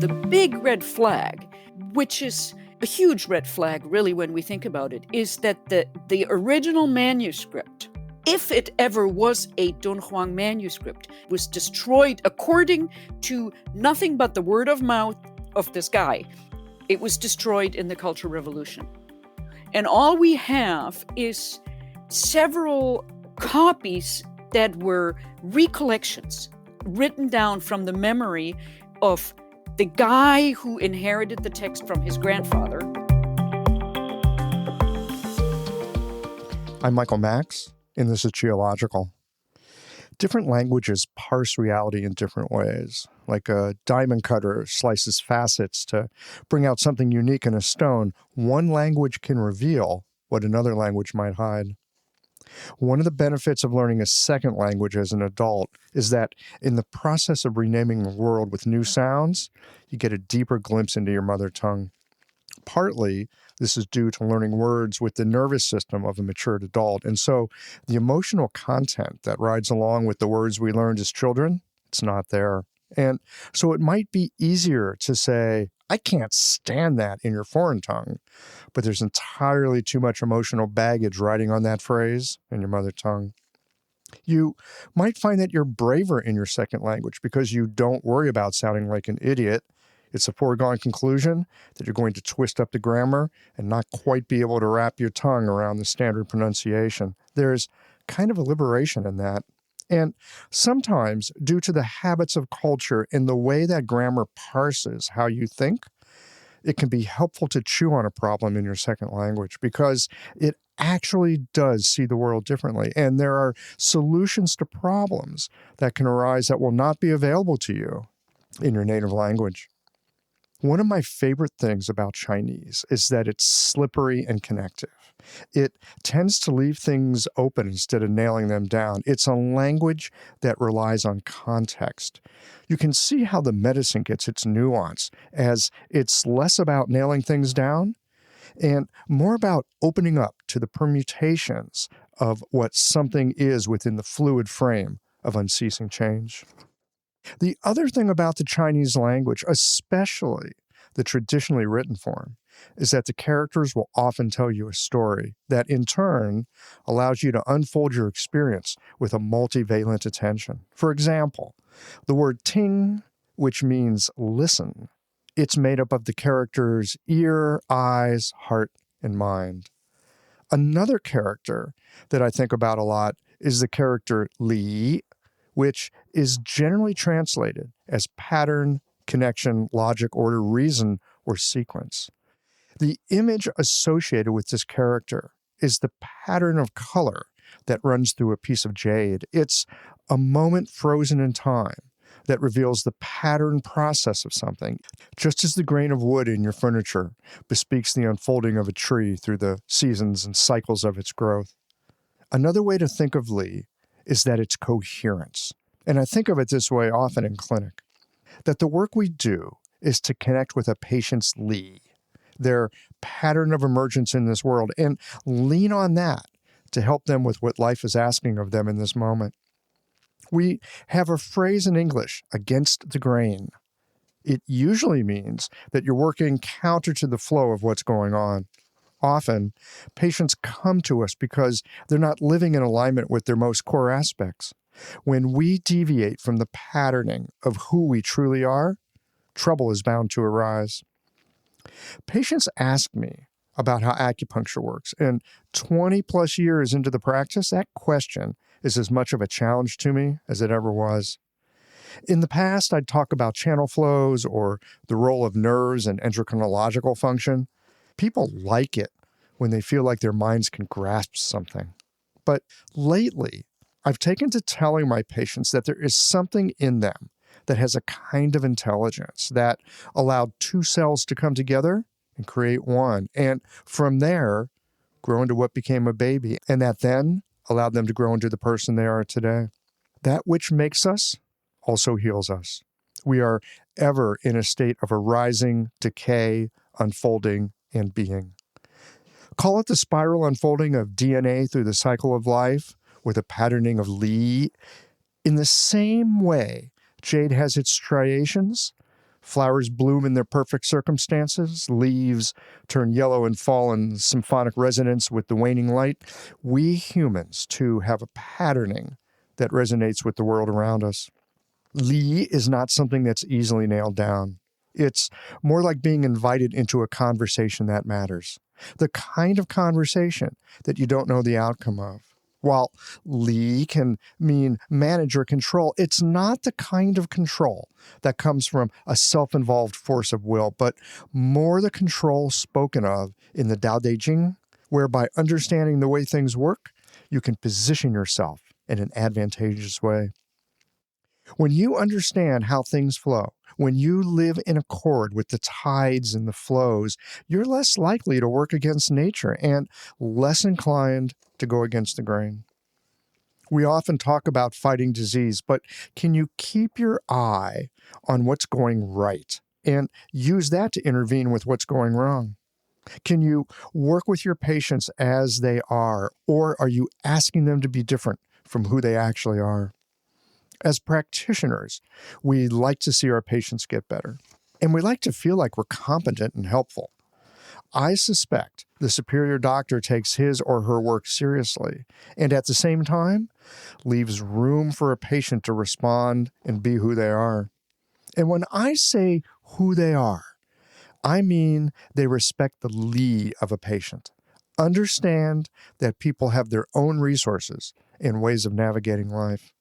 The big red flag, which is a huge red flag, really, when we think about it, is that the original manuscript, if it ever was a Dunhuang manuscript, was destroyed according to nothing but the word of mouth of this guy. It was destroyed in the Cultural Revolution. And all we have is several copies that were recollections written down from the memory of the guy who inherited the text from his grandfather. I'm Michael Max, and this is Geological. Different languages parse reality in different ways. Like a diamond cutter slices facets to bring out something unique in a stone, one language can reveal what another language might hide. One of the benefits of learning a second language as an adult is that in the process of renaming the world with new sounds, you get a deeper glimpse into your mother tongue. Partly, this is due to learning words with the nervous system of a matured adult, and so the emotional content that rides along with the words we learned as children, it's not there. And so it might be easier to say, I can't stand that in your foreign tongue, but there's entirely too much emotional baggage riding on that phrase in your mother tongue. You might find that you're braver in your second language because you don't worry about sounding like an idiot. It's a foregone conclusion that you're going to twist up the grammar and not quite be able to wrap your tongue around the standard pronunciation. There's kind of a liberation in that. And sometimes, due to the habits of culture and the way that grammar parses how you think, it can be helpful to chew on a problem in your second language because it actually does see the world differently. And there are solutions to problems that can arise that will not be available to you in your native language. One of my favorite things about Chinese is that it's slippery and connective. It tends to leave things open instead of nailing them down. It's a language that relies on context. You can see how the medicine gets its nuance as it's less about nailing things down and more about opening up to the permutations of what something is within the fluid frame of unceasing change. The other thing about the Chinese language, especially the traditionally written form, is that the characters will often tell you a story that in turn allows you to unfold your experience with a multivalent attention. For example, the word ting, which means listen, it's made up of the characters ear, eyes, heart, and mind. Another character that I think about a lot is the character li, which is generally translated as pattern, connection, logic, order, reason, or sequence. The image associated with this character is the pattern of color that runs through a piece of jade. It's a moment frozen in time that reveals the pattern process of something, just as the grain of wood in your furniture bespeaks the unfolding of a tree through the seasons and cycles of its growth. Another way to think of Li is that it's coherence. And I think of it this way often in clinic, that the work we do is to connect with a patient's Li, their pattern of emergence in this world, and lean on that to help them with what life is asking of them in this moment. We have a phrase in English, against the grain. It usually means that you're working counter to the flow of what's going on. Often, patients come to us because they're not living in alignment with their most core aspects. When we deviate from the patterning of who we truly are, trouble is bound to arise. Patients ask me about how acupuncture works, and 20 plus years into the practice, that question is as much of a challenge to me as it ever was. In the past, I'd talk about channel flows or the role of nerves and endocrinological function. People like it when they feel like their minds can grasp something. But lately, I've taken to telling my patients that there is something in them that has a kind of intelligence that allowed two cells to come together and create one, and from there, grow into what became a baby, and that then allowed them to grow into the person they are today. That which makes us also heals us. We are ever in a state of arising, decay, unfolding, and being. Call it the spiral unfolding of DNA through the cycle of life, or the patterning of Li. In the same way, jade has its striations, Flowers bloom in their perfect circumstances. Leaves turn yellow and fall in symphonic resonance with the waning light. We humans, too, have a patterning that resonates with the world around us. Li is not something that's easily nailed down. It's more like being invited into a conversation that matters. The kind of conversation that you don't know the outcome of. While Li can mean manage or control, it's not the kind of control that comes from a self-involved force of will, but more the control spoken of in the Tao Te Ching, where by understanding the way things work, you can position yourself in an advantageous way. When you understand how things flow, when you live in accord with the tides and the flows, you're less likely to work against nature and less inclined to go against the grain. We often talk about fighting disease, but can you keep your eye on what's going right and use that to intervene with what's going wrong? Can you work with your patients as they are, or are you asking them to be different from who they actually are? As practitioners, we like to see our patients get better, and we like to feel like we're competent and helpful. I suspect the superior doctor takes his or her work seriously, and at the same time, leaves room for a patient to respond and be who they are. And when I say who they are, I mean they respect the Li of a patient. Understand that people have their own resources and ways of navigating life.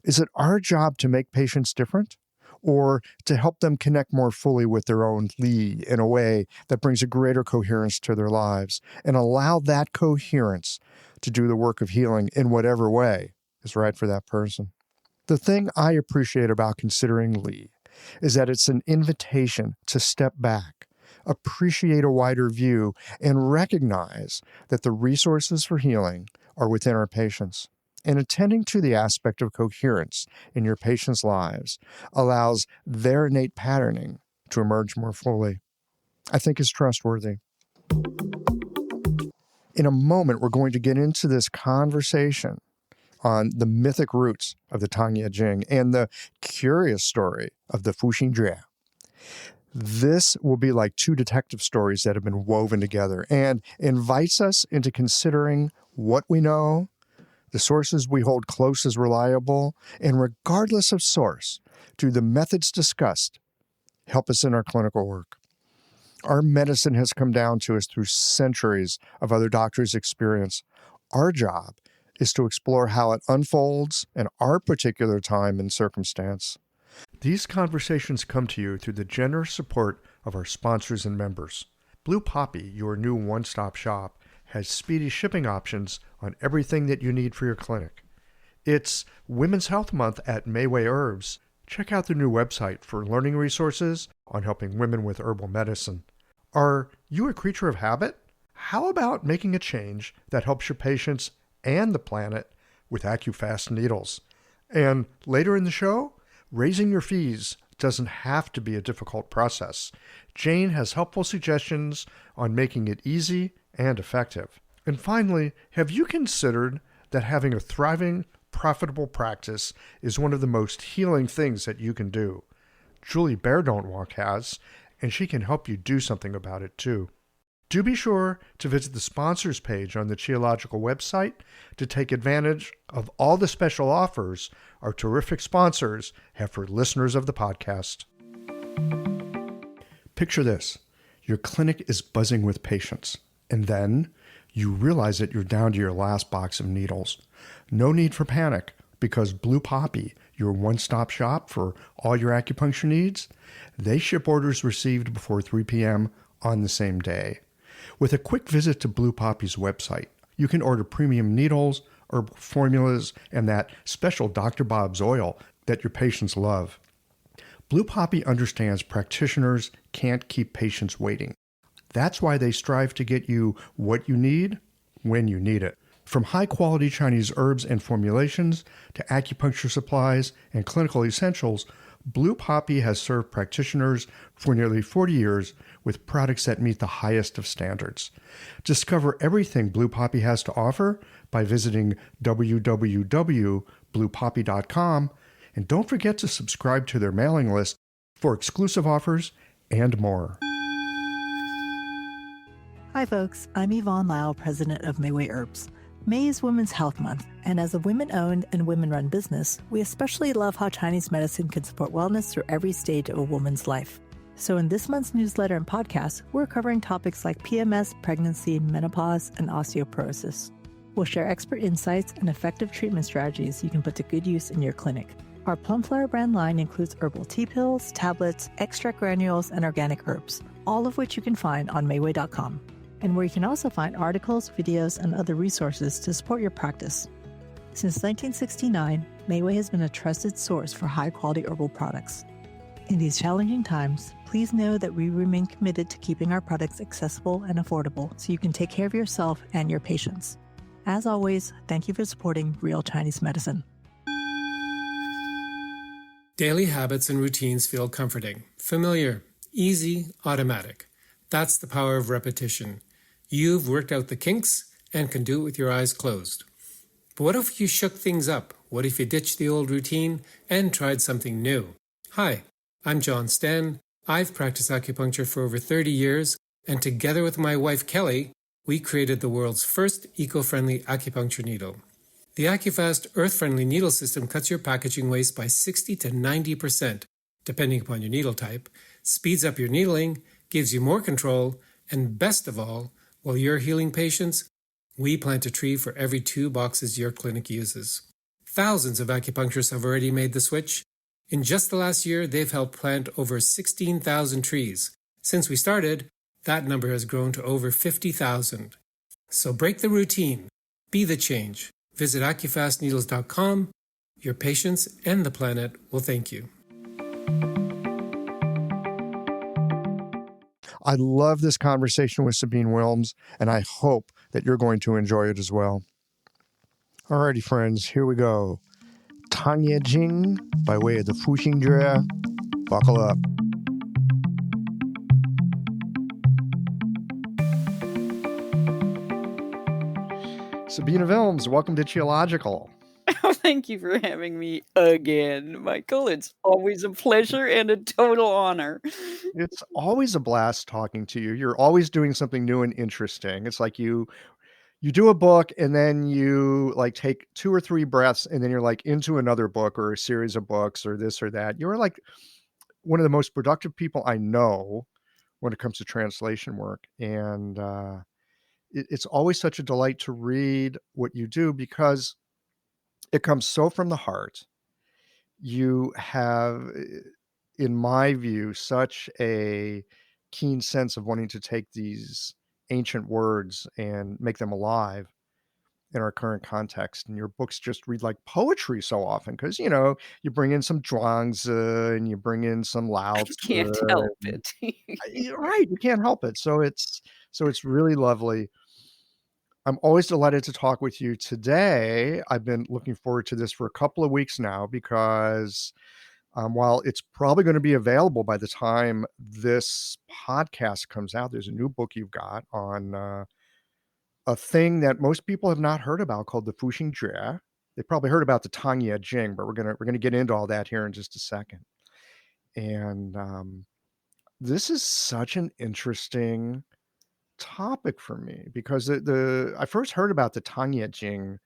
Is it our job to make patients different, or to help them connect more fully with their own Li in a way that brings a greater coherence to their lives and allow that coherence to do the work of healing in whatever way is right for that person? The thing I appreciate about considering Li is that it's an invitation to step back, appreciate a wider view, and recognize that the resources for healing are within our patients. And attending to the aspect of coherence in your patients' lives allows their innate patterning to emerge more fully. I think is trustworthy. In a moment, we're going to get into this conversation on the mythic roots of the Tang Ye Jing and the curious story of the Fu Xing Jue. This will be like two detective stories that have been woven together and invites us into considering what we know, the sources we hold close as reliable, and regardless of source, do the methods discussed help us in our clinical work. Our medicine has come down to us through centuries of other doctors' experience. Our job is to explore how it unfolds in our particular time and circumstance. These conversations come to you through the generous support of our sponsors and members. Blue Poppy, your new one-stop shop, has speedy shipping options on everything that you need for your clinic. It's Women's Health Month at Mayway Herbs. Check out their new website for learning resources on helping women with herbal medicine. Are you a creature of habit? How about making a change that helps your patients and the planet with AccuFast needles? And later in the show, raising your fees doesn't have to be a difficult process. Jane has helpful suggestions on making it easy and effective. And finally, have you considered that having a thriving, profitable practice is one of the most healing things that you can do? Julie Bear Don't Walk has, and she can help you do something about it too. Do be sure to visit the sponsors page on the Qiological website to take advantage of all the special offers our terrific sponsors have for listeners of the podcast. Picture this. Your clinic is buzzing with patients, and then you realize that you're down to your last box of needles. No need for panic, because Blue Poppy, your one-stop shop for all your acupuncture needs, they ship orders received before 3 p.m. on the same day. With a quick visit to Blue Poppy's website, you can order premium needles, herbal formulas, and that special Dr. Bob's oil that your patients love. Blue Poppy understands practitioners can't keep patients waiting. That's why they strive to get you what you need when you need it. From high-quality Chinese herbs and formulations to acupuncture supplies and clinical essentials, Blue Poppy has served practitioners for nearly 40 years with products that meet the highest of standards. Discover everything Blue Poppy has to offer by visiting www.bluepoppy.com, and don't forget to subscribe to their mailing list for exclusive offers and more. Hi folks, I'm Yvonne Lau, president of Mayway Herbs. May is Women's Health Month, and as a women-owned and women-run business, we especially love how Chinese medicine can support wellness through every stage of a woman's life. So in this month's newsletter and podcast, we're covering topics like PMS, pregnancy, menopause, and osteoporosis. We'll share expert insights and effective treatment strategies you can put to good use in your clinic. Our Plumflower brand line includes herbal tea pills, tablets, extract granules, and organic herbs, all of which you can find on Mayway.com, and where you can also find articles, videos, and other resources to support your practice. Since 1969, Mayway has been a trusted source for high-quality herbal products. In these challenging times, please know that we remain committed to keeping our products accessible and affordable so you can take care of yourself and your patients. As always, thank you for supporting Real Chinese Medicine. Daily habits and routines feel comforting, familiar, easy, automatic. That's the power of repetition. You've worked out the kinks and can do it with your eyes closed. But what if you shook things up? What if you ditched the old routine and tried something new? Hi, I'm John Sten. I've practiced acupuncture for over 30 years, and together with my wife Kelly, we created the world's first eco-friendly acupuncture needle. The AcuFast earth-friendly needle system cuts your packaging waste by 60 to 90%, depending upon your needle type, speeds up your needling, gives you more control, and best of all, while you're healing patients, we plant a tree for every 2 boxes your clinic uses. Thousands of acupuncturists have already made the switch. In just the last year, they've helped plant over 16,000 trees. Since we started, that number has grown to over 50,000. So break the routine. Be the change. Visit AcuFastNeedles.com. Your patients and the planet will thank you. I love this conversation with Sabine Wilms, and I hope that you're going to enjoy it as well. Alrighty, friends, here we go. Tang Ye Jing by way of the Fu Xing Jue. Buckle up. Sabine Wilms, welcome to Geological. Oh, thank you for having me again, Michael. It's always a pleasure and a total honor. It's always a blast talking to you. You're always doing something new and interesting. It's like you do a book and then you like take 2 or 3 breaths and then you're like into another book or a series of books or this or that. You're like one of the most productive people I know when it comes to translation work. And it's always such a delight to read what you do because it comes so from the heart. You have, in my view, such a keen sense of wanting to take these ancient words and make them alive in our current context. And your books just read like poetry so often because, you bring in some Zhuangzi and you bring in some Lao I Tzu. can't help it. You're right. You can't help it. So it's really lovely. I'm always delighted to talk with you today. I've been looking forward to this for a couple of weeks now because while it's probably going to be available by the time this podcast comes out, there's a new book you've got on a thing that most people have not heard about called the Fu Xing Jue. They probably heard about the Tang Ye Jing, but we're gonna get into all that here in just a second. And this is such an interesting topic for me because I first heard about the Tang Ye Jing,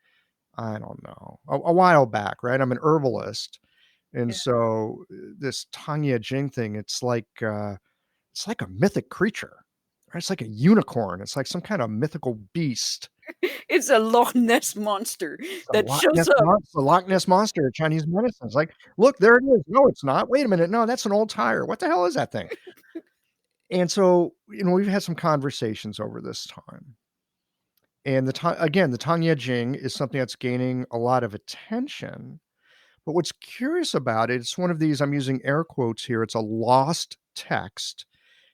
I don't know, a while back, right? I'm an herbalist. And Yeah. so this Tang Ye Jing thing, it's like a mythic creature, right? It's like a unicorn. It's like some kind of mythical beast. It's a Loch Ness monster that shows up. The Loch Ness monster of Chinese medicine. It's like, look, there it is. No, it's not. Wait a minute. No, that's an old tire. What the hell is that thing? And so, we've had some conversations over this time. And the Tang Ye Jing is something that's gaining a lot of attention. But what's curious about it, it's one of these, I'm using air quotes here, it's a lost text.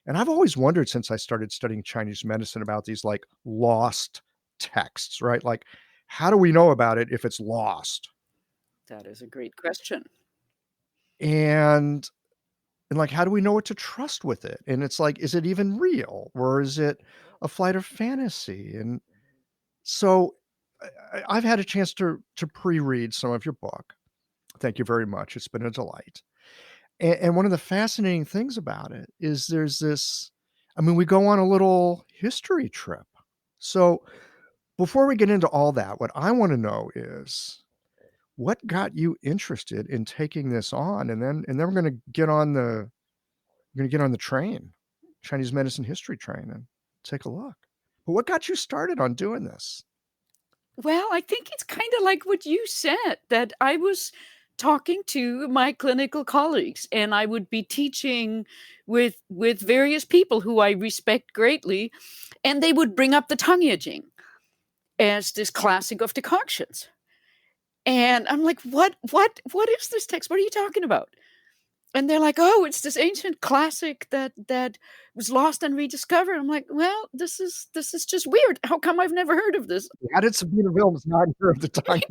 And I've always wondered since I started studying Chinese medicine about these like lost texts, right? Like, how do we know about it if it's lost? That is a great question. And like, how do we know what to trust with it? And it's like, is it even real or is it a flight of fantasy? And so I've had a chance to pre-read some of your book. Thank you very much. It's been a delight. And one of the fascinating things about it is there's this, I mean, we go on a little history trip. So before we get into all that, what I want to know is what got you interested in taking this on? And then we're going to get on the train, Chinese medicine history train, and take a look. But what got you started on doing this? Well, I think it's kind of like what you said, that I was talking to my clinical colleagues, and I would be teaching with various people who I respect greatly, and they would bring up the Tang Ye Jing as this classic of decoctions. And I'm like, what is this text? What are you talking about? And they're like, "Oh, it's this ancient classic that was lost and rediscovered." I'm like, "Well, this is just weird. How come I've never heard of this?" How did Sabine Wilms not hear of the time?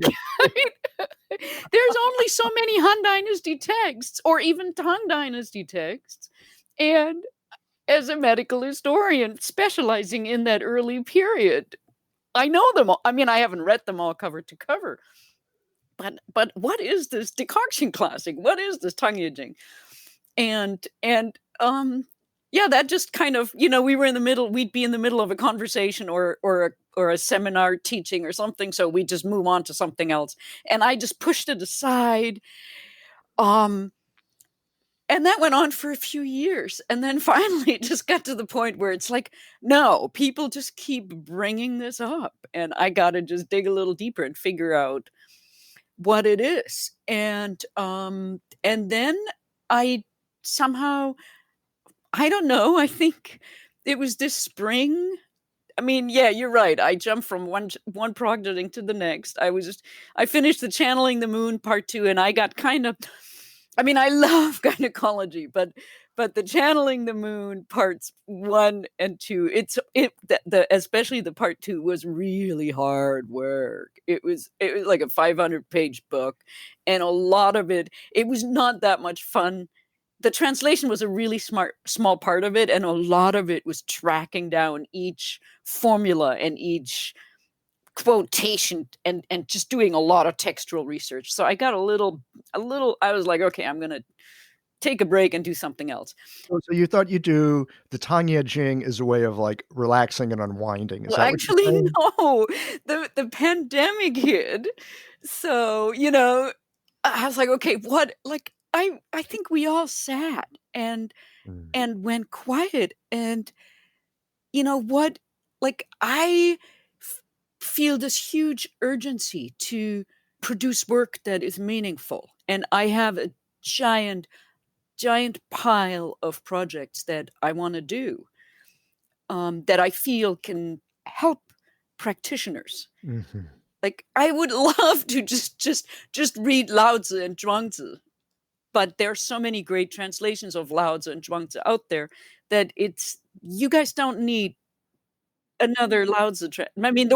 There's only so many Han Dynasty texts, or even Tang Dynasty texts. And as a medical historian specializing in that early period, I know them all. I mean, I haven't read them all cover to cover. But what is this decoction classic? What is this Tang Ye Jing? And yeah, that just kind of, we were in the middle, we'd be in the middle of a conversation or a seminar teaching or something, so we just move on to something else. And I just pushed it aside. And that went on for a few years. And then finally it just got to the point where it's like, no, people just keep bringing this up. And I got to just dig a little deeper and figure out what it is. And then I somehow, I don't know, I think it was this spring. I mean, yeah, you're right. I jumped from one project to the next. I finished the Channeling the Moon part 2, and I got kind of, I mean, I love gynecology, but the Channeling the Moon parts 1 and 2, especially the part 2 was really hard work. It was like a 500-page book, and a lot of it was not that much fun. The translation was a really small part of it, and a lot of it was tracking down each formula and each quotation and just doing a lot of textual research. So I got a little, I was like, okay, I'm going to take a break and do something else. So you thought you'd do the Tang Ye Jing as a way of like relaxing and unwinding. Is Well, that what you're actually, saying? no, the pandemic hit. So, I was like, okay, what, like, I think we all sat and went quiet, and what, like, I feel this huge urgency to produce work that is meaningful, and I have a giant pile of projects that I want to do, that I feel can help practitioners. Mhm. Like, I would love to just read Lao Tzu and Zhuangzi, but there's so many great translations of Lao Tzu and Zhuangzi out there that you guys don't need another Lao Tzu. I mean,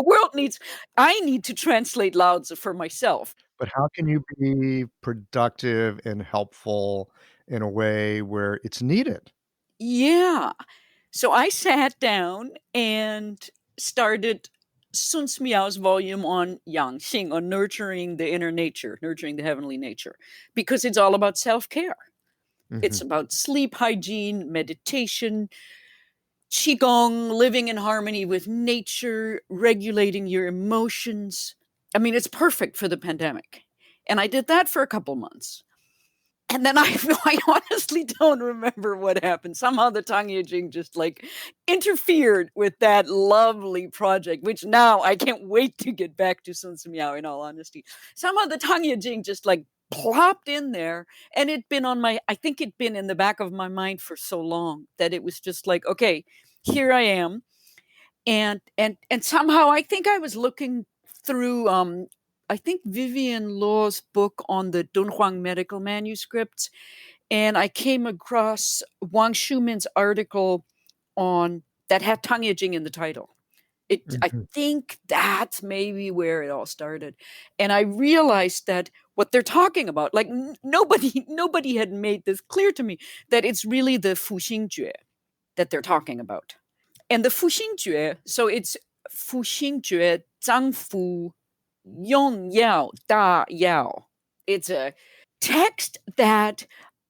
I need to translate Lao Tzu for myself. But how can you be productive and helpful in a way where it's needed? Yeah. So I sat down and started Sun Miao's volume on Yang Xing, on nurturing the inner nature, nurturing the heavenly nature, because it's all about self-care. It's Mhm. about sleep hygiene, meditation, qigong, living in harmony with nature, regulating your emotions. I mean, it's perfect for the pandemic. And I did that for a couple months. And then I honestly don't remember what happened. Somehow the Tang Ye Jing just like interfered with that lovely project, which now I can't wait to get back to Sun Miao, in all honesty. Somehow the Tang Ye Jing just like plopped in there, and I think it'd been in the back of my mind for so long that it was just like, okay, here I am. And somehow I think I was looking through I think Vivian Law's book on the Dunhuang medical manuscripts, and I came across Wang Shumin's article on that had Tang Ye Jing in the title. I Mhm. think that's maybe where it all started, and I realized that what they're talking about, like, nobody had made this clear to me, that it's really the Fu Xing Jue that they're talking about. And the Fu Xing Jue, so it's Fu Xing Jue, Zhang Fu, Yong Yao, Da Yao. It's a text that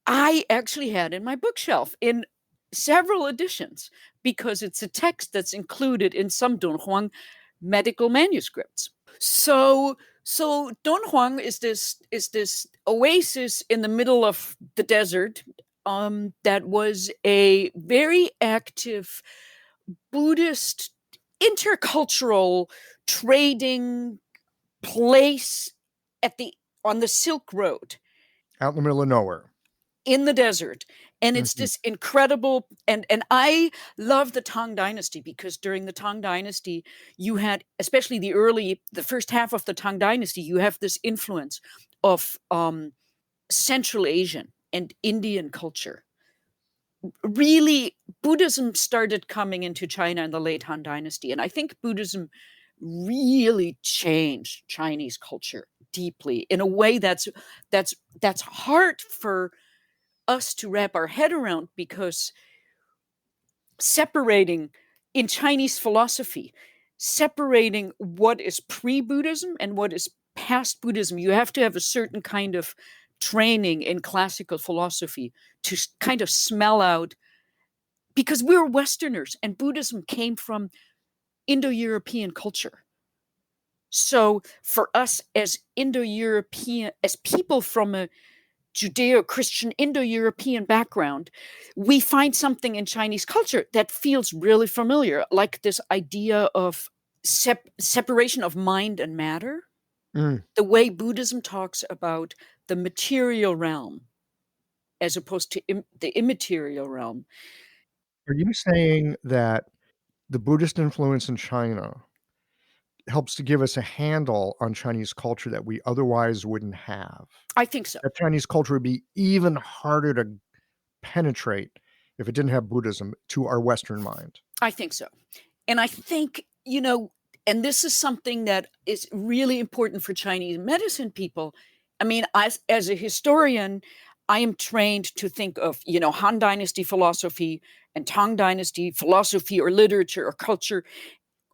I actually had in my bookshelf in several editions because it's a text that's included in some Dunhuang medical manuscripts. So Dunhuang is this oasis in the middle of the desert that was a very active Buddhist intercultural trading place on the Silk Road Out in the middle of nowhere. in the desert. And it's this incredible, and I love the Tang Dynasty because during the Tang Dynasty, you had, especially the first half of the Tang Dynasty, you have this influence of Central Asian and Indian culture. Really, Buddhism started coming into China in the late Han Dynasty, and I think Buddhism really changed Chinese culture deeply in a way that's hard for us to wrap our head around, because separating in Chinese philosophy, separating what is pre-Buddhism and what is past Buddhism, you have to have a certain kind of training in classical philosophy to kind of smell out, because we're Westerners and Buddhism came from Indo-European culture. So for us as Indo-European, as people from a Judeo-Christian Indo-European background, we find something in Chinese culture that feels really familiar, like this idea of separation of mind and matter. The way Buddhism talks about the material realm as opposed to the immaterial realm. Are you saying that the Buddhist influence in China helps to give us a handle on Chinese culture that we otherwise wouldn't have? I think so. That Chinese culture would be even harder to penetrate if it didn't have Buddhism to our Western mind. I think so. And I think, and this is something that is really important for Chinese medicine people. I mean, as a historian, I am trained to think of, Han Dynasty philosophy and Tang Dynasty philosophy or literature or culture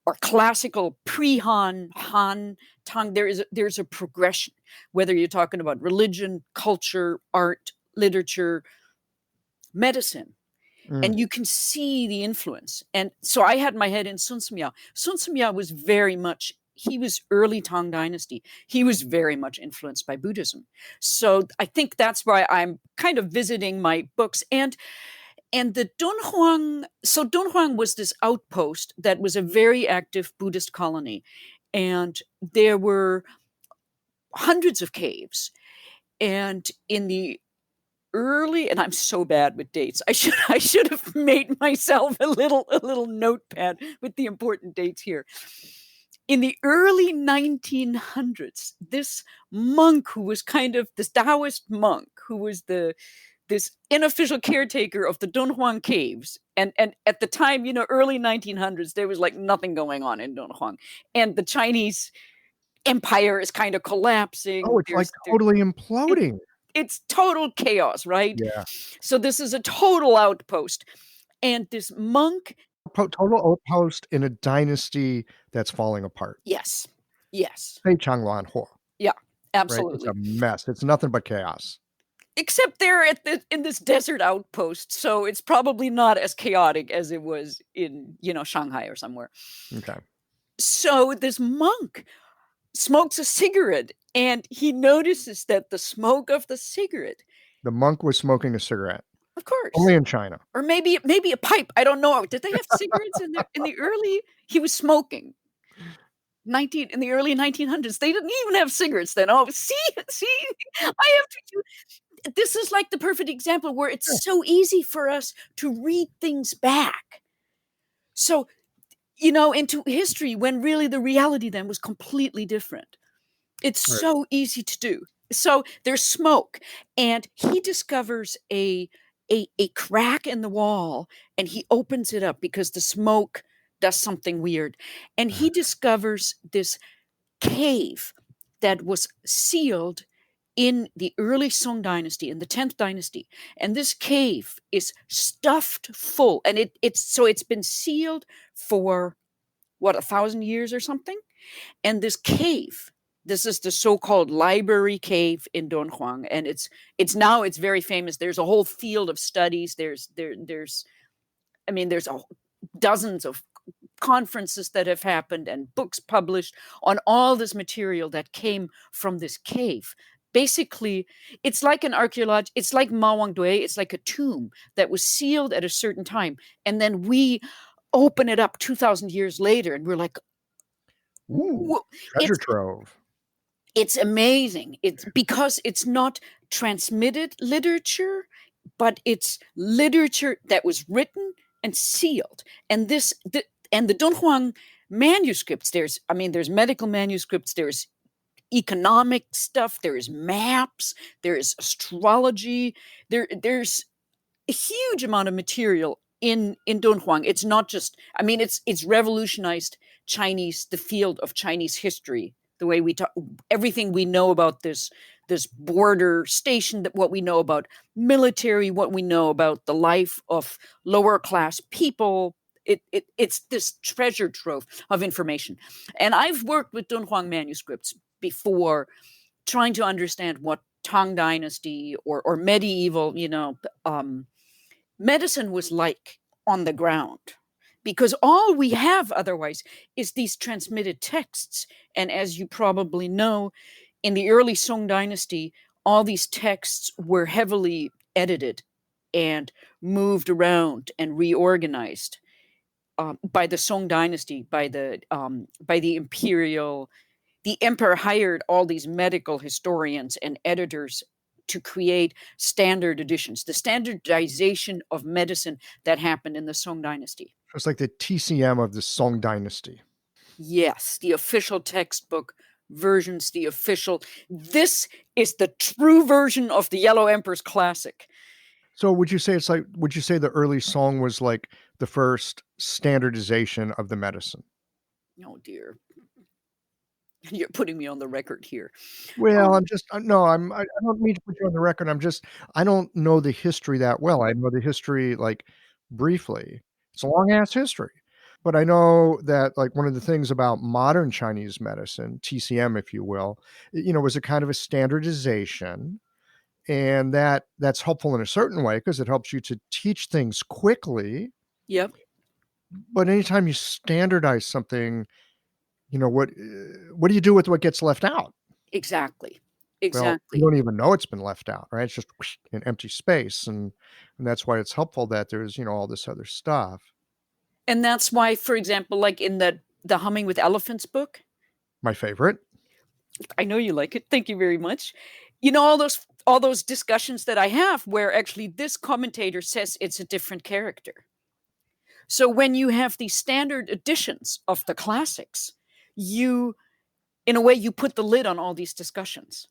or classical pre-Han, Han, Tang. There's a progression, whether you're talking about religion, culture, art, literature, medicine. And you can see the influence. And so I had my head in Sun Simiao. Sun Simiao was he was early Tang Dynasty. He was very much influenced by Buddhism. So I think that's why I'm kind of visiting my books. And the Dunhuang, so Dunhuang was this outpost that was a very active Buddhist colony. And there were hundreds of caves. And in the early, and I'm so bad with dates. I should have made myself a little notepad with the important dates here. In the early 1900s, this monk who was kind of this Taoist monk who was this unofficial caretaker of the Dunhuang caves, and at the time, early 1900s, there was like nothing going on in Dunhuang, and the Chinese empire is kind of collapsing. Oh, it's like totally imploding. It's total chaos, right? Yeah. So this is a total outpost. And this monk. Total outpost in a dynasty that's falling apart. Yes. Yes. Fei Changlan Huo. Yeah, Right? absolutely. It's a mess. It's nothing but chaos. Except they're in this desert outpost. So it's probably not as chaotic as it was in, Shanghai or somewhere. Okay. So this monk smokes a cigarette, and he notices that the smoke of the cigarette. The monk was smoking a cigarette. Of course. Only in China. Or maybe a pipe. I don't know. Did they have cigarettes in the early? He was smoking. In the early 1900s. They didn't even have cigarettes then. Oh, see, I have to. This is like the perfect example where it's so easy for us to read things back. So, into history when really the reality then was completely different. It's so easy to do. So there's smoke, and he discovers a crack in the wall, and he opens it up because the smoke does something weird. And he discovers this cave that was sealed in the early Song Dynasty, in the 10th dynasty. And this cave is stuffed full, and it's been sealed for 1,000 years or something. And this cave This is the so-called library cave in Dunhuang, and it's very famous. There's a whole field of studies. There's dozens of conferences that have happened and books published on all this material that came from this cave. Basically, it's like it's like Mawangdui, it's like a tomb that was sealed at a certain time. And then we open it up 2,000 years later and we're like, ooh, treasure trove. It's amazing. It's because it's not transmitted literature, but it's literature that was written and sealed. And the Dunhuang manuscripts, there's medical manuscripts, there's economic stuff, there's maps, there's astrology, there's a huge amount of material in Dunhuang. It's not just, it's revolutionized the field of Chinese history, the way we talk, everything we know about this border station, that what we know about military, what we know about the life of lower class people. It's this treasure trove of information. And I've worked with Dunhuang manuscripts before, trying to understand what Tang Dynasty or medieval, medicine was like on the ground, because all we have otherwise is these transmitted texts. And as you probably know, in the early Song Dynasty, all these texts were heavily edited and moved around and reorganized by the Song Dynasty, by the imperial. The emperor hired all these medical historians and editors to create standard editions, the standardization of medicine that happened in the Song Dynasty. It's like the TCM of the Song Dynasty. Yes, the official textbook versions, this is the true version of the Yellow Emperor's Classic. So would you say the early Song was like the first standardization of the medicine? Oh dear. You're putting me on the record here. Well, I don't mean to put you on the record. I don't know the history that well. I know the history like briefly. It's a long ass history. But I know that like one of the things about modern Chinese medicine, TCM, if you will, was a kind of a standardization. And that's helpful in a certain way because it helps you to teach things quickly. Yep. But anytime you standardize something, what do you do with what gets left out? Exactly. Well, you don't even know it's been left out, right? It's just an empty space. And that's why it's helpful that there's, all this other stuff. And that's why, for example, like in the Humming with Elephants book. My favorite. I know you like it. Thank you very much. All those discussions that I have where actually this commentator says it's a different character. So when you have these standard editions of the classics, in a way, you put the lid on all these discussions.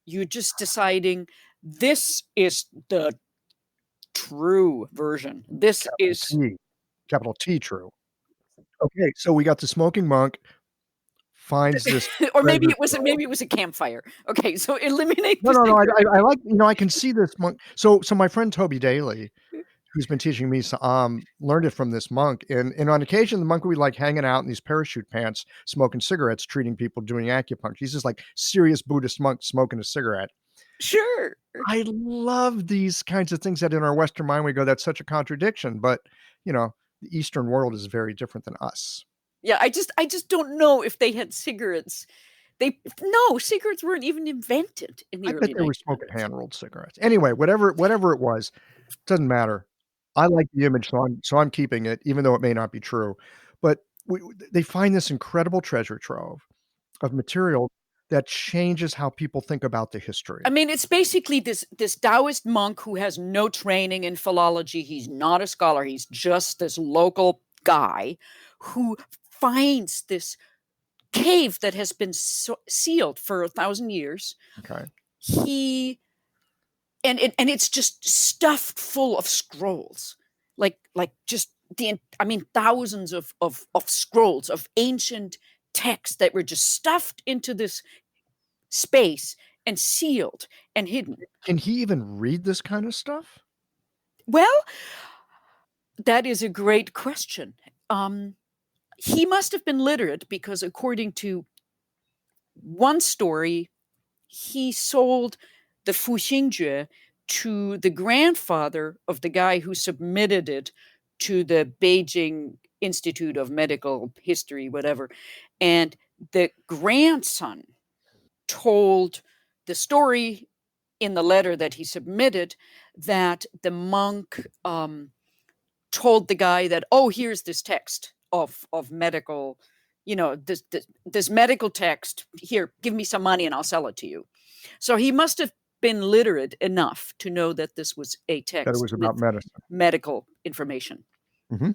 You're just deciding this is the true version. This is capital T true. Okay, so we got the smoking monk finds this, or maybe it was a campfire. Okay, so eliminate. No. I like, I can see this monk. So my friend Toby Daly, who's been teaching me, learned it from this monk. And on occasion, the monk would be like hanging out in these parachute pants, smoking cigarettes, treating people, doing acupuncture. He's just like serious Buddhist monk smoking a cigarette. Sure. I love these kinds of things that in our Western mind we go, that's such a contradiction. But the Eastern world is very different than us. Yeah, I just don't know if they had cigarettes. Cigarettes weren't even invented in the early 1900s. I bet they were smoking hand-rolled cigarettes. Anyway, whatever it was, doesn't matter. I like the image, so I'm keeping it, even though it may not be true. But they find this incredible treasure trove of material that changes how people think about the history. It's basically this Taoist monk who has no training in philology. He's not a scholar. He's just this local guy who finds this cave that has been sealed for 1,000 years. Okay. And it's just stuffed full of scrolls, like just thousands of scrolls of ancient texts that were just stuffed into this space and sealed and hidden. Can he even read this kind of stuff? Well, that is a great question. He must have been literate because according to one story, he sold the Fu Xing Jue to the grandfather of the guy who submitted it to the Beijing Institute of Medical History, whatever. And the grandson told the story in the letter that he submitted, that the monk told the guy that, oh, here's this text of medical, this medical text. Here, give me some money and I'll sell it to you. So he must have been literate enough to know that this was a text That it was about medicine. medical information. Mm-hmm.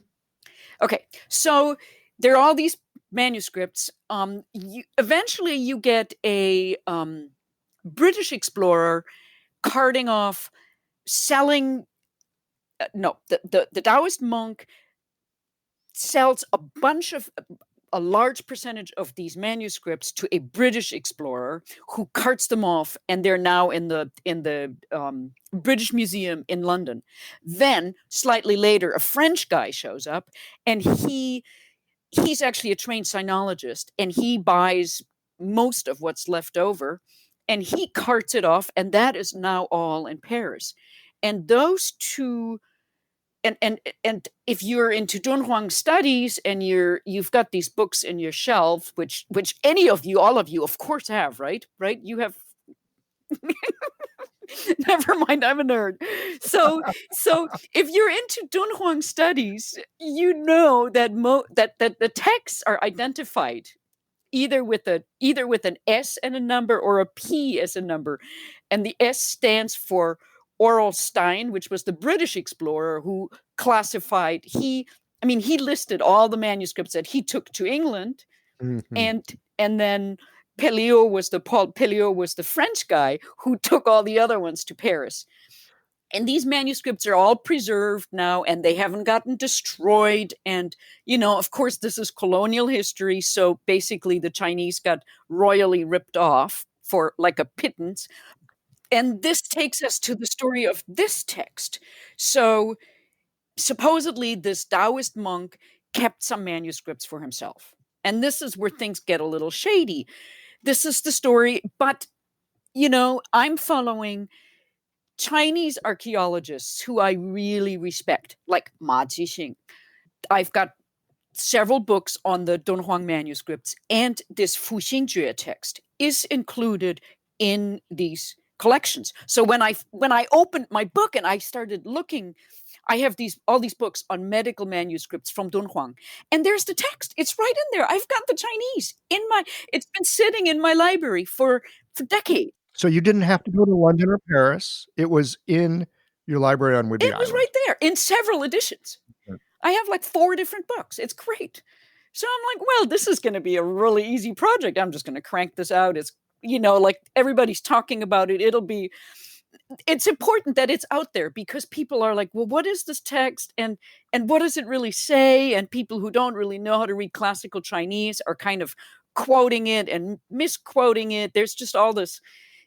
Okay, so there are all these manuscripts. Eventually you get a British explorer carting off, selling. The Taoist monk sells a large percentage of these manuscripts to a British explorer who carts them off, and they're now in the British Museum in London. Then, slightly later, a French guy shows up, and he's actually a trained sinologist, and he buys most of what's left over, and he carts it off, and that is now all in Paris. And those two. And if you're into Dunhuang studies and you've got these books in your shelf, which all of you, of course, have, right? You have. Never mind, I'm a nerd. So if you're into Dunhuang studies, you know that that the texts are identified either with an S and a number or a P as a number, and the S stands for Oral Stein, which was the British explorer who classified. He listed all the manuscripts that he took to England, Mm-hmm. and then Pelliot was the French guy who took all the other ones to Paris. And these manuscripts are all preserved now, and they haven't gotten destroyed. And, of course, this is colonial history. So basically the Chinese got royally ripped off for like a pittance. And this takes us to the story of this text. So supposedly this Taoist monk kept some manuscripts for himself. And this is where things get a little shady. This is the story. But, I'm following Chinese archaeologists who I really respect, like Ma Zixing. I've got several books on the Dunhuang manuscripts, and this Fu Xing Jue text is included in these collections. So when I opened my book and I started looking, I have all these books on medical manuscripts from Dunhuang, and there's the text. It's right in there. I've got the Chinese it's been sitting in my library for decades. So you didn't have to go to London or Paris. It was in your library on Whidbey Island. It was right there in several editions. Okay. I have like 4 different books. It's great. So I'm like, well, this is going to be a really easy project. I'm just going to crank this out. It's, like everybody's talking about it. It's important that it's out there because people are like, well, what is this text? And what does it really say? And people who don't really know how to read classical Chinese are kind of quoting it and misquoting it. There's just all this,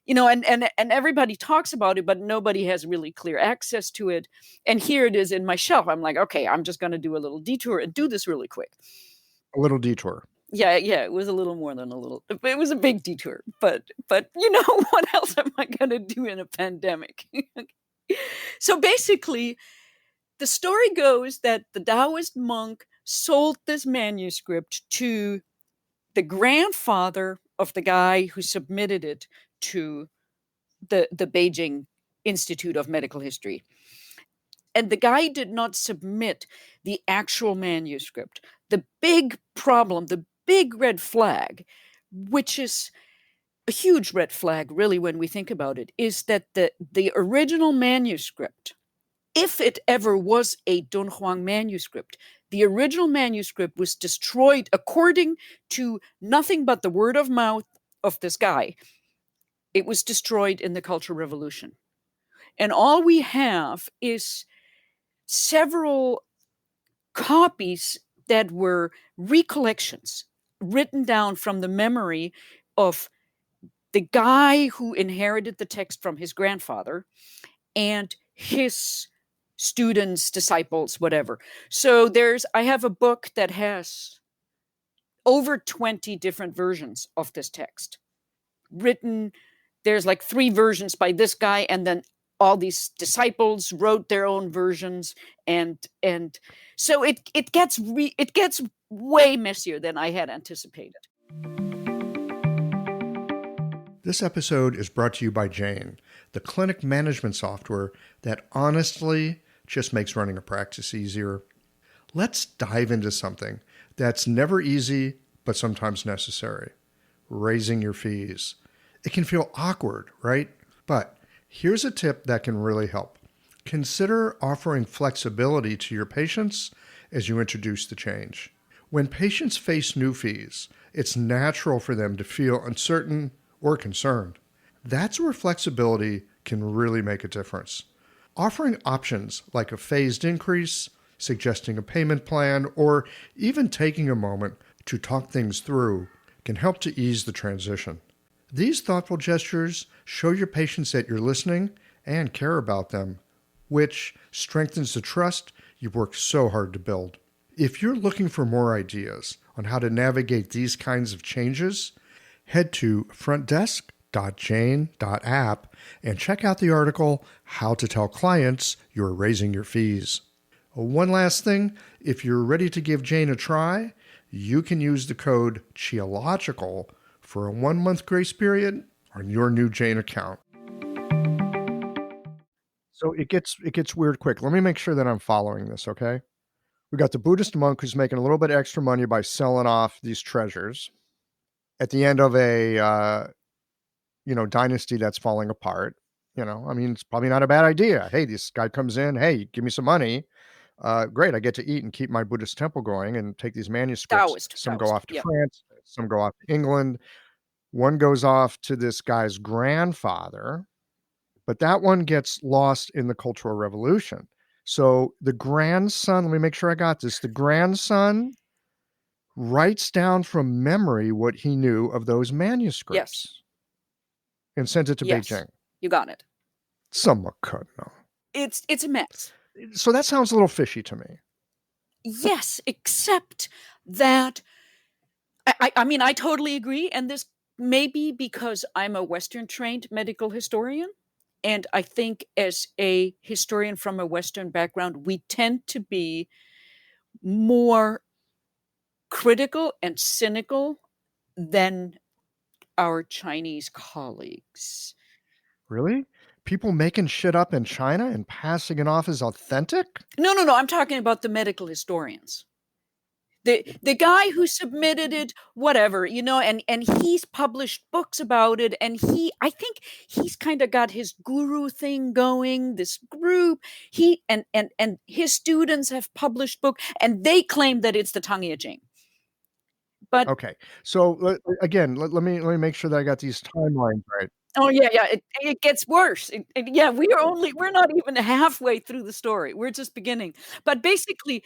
and everybody talks about it, but nobody has really clear access to it. And here it is in my shelf. I'm like, okay, I'm just going to do a little detour and do this really quick. A little detour. Yeah, it was a little more than a little. It was a big detour, but what else am I going to do in a pandemic? So basically, the story goes that the Taoist monk sold this manuscript to the grandfather of the guy who submitted it to the Beijing Institute of Medical History. And the guy did not submit the actual manuscript. The big problem, the big red flag, which is a huge red flag, really, when we think about it, is that the original manuscript, if it ever was a Dunhuang manuscript, the original manuscript was destroyed according to nothing but the word of mouth of this guy. It was destroyed in the Cultural Revolution. And all we have is several copies that were recollections written down from the memory of the guy who inherited the text from his grandfather and his students, disciples, whatever. So I have a book that has over 20 different versions of this text. written, there's like 3 versions by this guy, and then all these disciples wrote their own versions, and so it gets way messier than I had anticipated. This episode is brought to you by Jane, the clinic management software that honestly just makes running a practice easier. Let's dive into something that's never easy, but sometimes necessary: raising your fees. It can feel awkward, right? But here's a tip that can really help. Consider offering flexibility to your patients as you introduce the change. When patients face new fees, it's natural for them to feel uncertain or concerned. That's where flexibility can really make a difference. Offering options like a phased increase, suggesting a payment plan, or even taking a moment to talk things through can help to ease the transition. These thoughtful gestures show your patients that you're listening and care about them, which strengthens the trust you've worked so hard to build. If you're looking for more ideas on how to navigate these kinds of changes, head to frontdesk.jane.app and check out the article, How to Tell Clients You're Raising Your Fees. One last thing, if you're ready to give Jane a try, you can use the code CHIOLOGICAL for a 1-month grace period on your new Jane account. So it gets weird quick. Let me make sure that I'm following this, okay? We got the Buddhist monk who's making a little bit extra money by selling off these treasures at the end of a dynasty that's falling apart. It's probably not a bad idea. Hey, this guy comes in, hey, give me some money. Great, I get to eat and keep my Buddhist temple going and take these manuscripts. Some go off to France, some go off to England. One goes off to this guy's grandfather, but that one gets lost in the Cultural Revolution. So the grandson, let me make sure I got this. The grandson writes down from memory what he knew of those manuscripts. Yes. And sends it to Beijing. You got it. Somewhat cut, no. It's a mess. So that sounds a little fishy to me. Yes, except that I totally agree, and this may be because I'm a Western trained medical historian, and I think as a historian from a Western background, we tend to be more critical and cynical than our Chinese colleagues. Really? People making shit up in China and passing it off as authentic? No, I'm talking about the medical historians. The guy who submitted it, whatever, and he's published books about it, and I think he's kind of got his guru thing going, this group. He and his students have published book, and they claim that it's the Tang Ye Jing. But okay, so again, let me make sure that I got these timelines right. Oh yeah, it gets worse. We're not even halfway through the story. We're just beginning. But basically,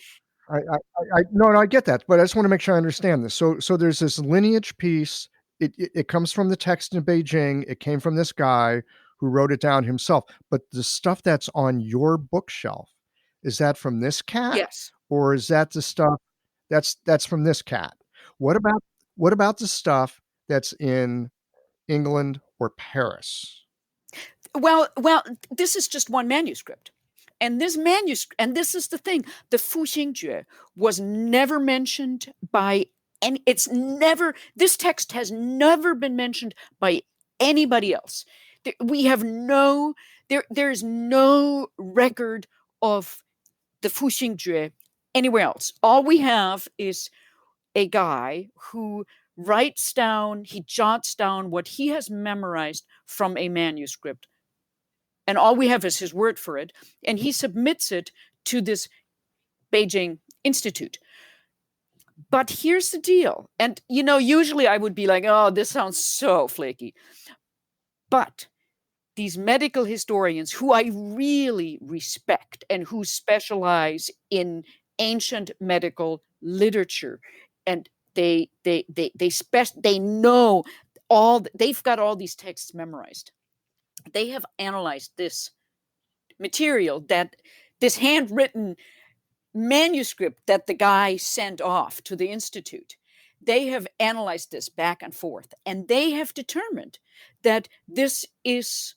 I get that, but I just want to make sure I understand this. So there's this lineage piece. It comes from the text in Beijing. It came from this guy who wrote it down himself. But the stuff that's on your bookshelf, is that from this cat? Yes. Or is that the stuff that's from this cat? What about the stuff that's in England or Paris? Well, this is just one manuscript. And this manuscript, and this is the thing, the Fu Xing Jue was never mentioned by any, this text has never been mentioned by anybody else. There's no record of the Fu Xing Jue anywhere else. All we have is a guy who he jots down what he has memorized from a manuscript. And all we have is his word for it. And he submits it to this Beijing Institute. But here's the deal. And, usually I would be like, oh, this sounds so flaky. But these medical historians who I really respect and who specialize in ancient medical literature, and they know they've got all these texts memorized. They have analyzed this material, this handwritten manuscript that the guy sent off to the institute. They have analyzed this back and forth, and they have determined that it's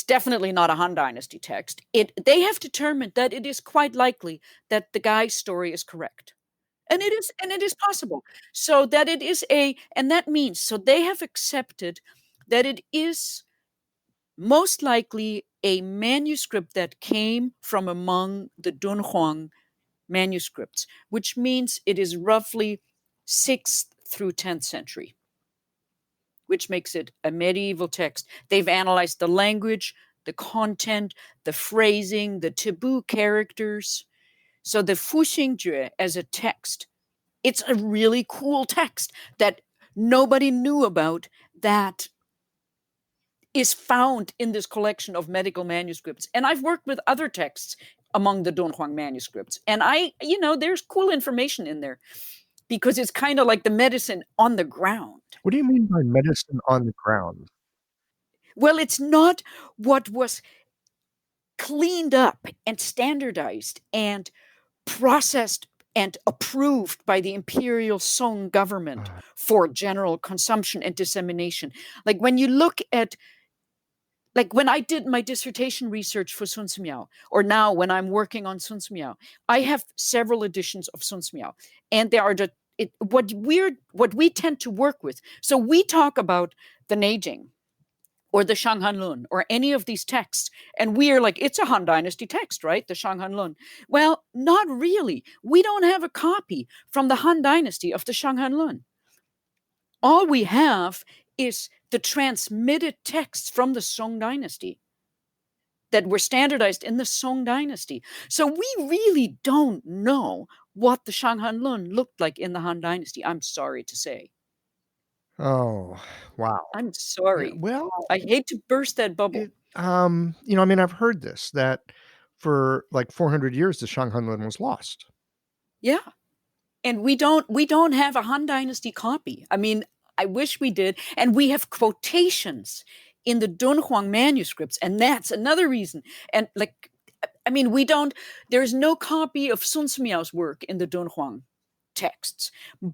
definitely not a Han Dynasty text. They have determined that it is quite likely that the guy's story is correct. And it is possible. So that it is and that means, so they have accepted that it is most likely a manuscript that came from among the Dunhuang manuscripts, which means it is roughly 6th through 10th century, which makes it a medieval text. They've analyzed the language, the content, the phrasing, the taboo characters. So the Fu Xing Jue as a text, it's a really cool text that nobody knew about, that is found in this collection of medical manuscripts. And I've worked with other texts among the Dunhuang manuscripts. And there's cool information in there because it's kind of like the medicine on the ground. What do you mean by medicine on the ground? Well, it's not what was cleaned up and standardized and processed and approved by the imperial Song government for general consumption and dissemination. Like when you look at, like when I did my dissertation research for Sun Miao, or now when I'm working on Sun Miao, I have several editions of Sun Miao, and they are what we tend to work with. So we talk about the Ye Jing or the Shang Lun or any of these texts, and we are like, it's a Han Dynasty text, right? The Shang Lun. Well, not really. We don't have a copy from the Han Dynasty of the Shang Lun. All we have is the transmitted texts from the Song Dynasty that were standardized in the Song Dynasty. So we really don't know what the Shang Lun looked like in the Han Dynasty, I'm sorry to say. Oh, wow. I'm sorry. Well, I hate to burst that bubble. I've heard this, that for like 400 years, the Shang Lun was lost. Yeah. And we don't have a Han Dynasty copy. I mean, I wish we did. And we have quotations in the Dunhuang manuscripts, and that's another reason. And there's no copy of Sun Miao's work in the Dunhuang texts.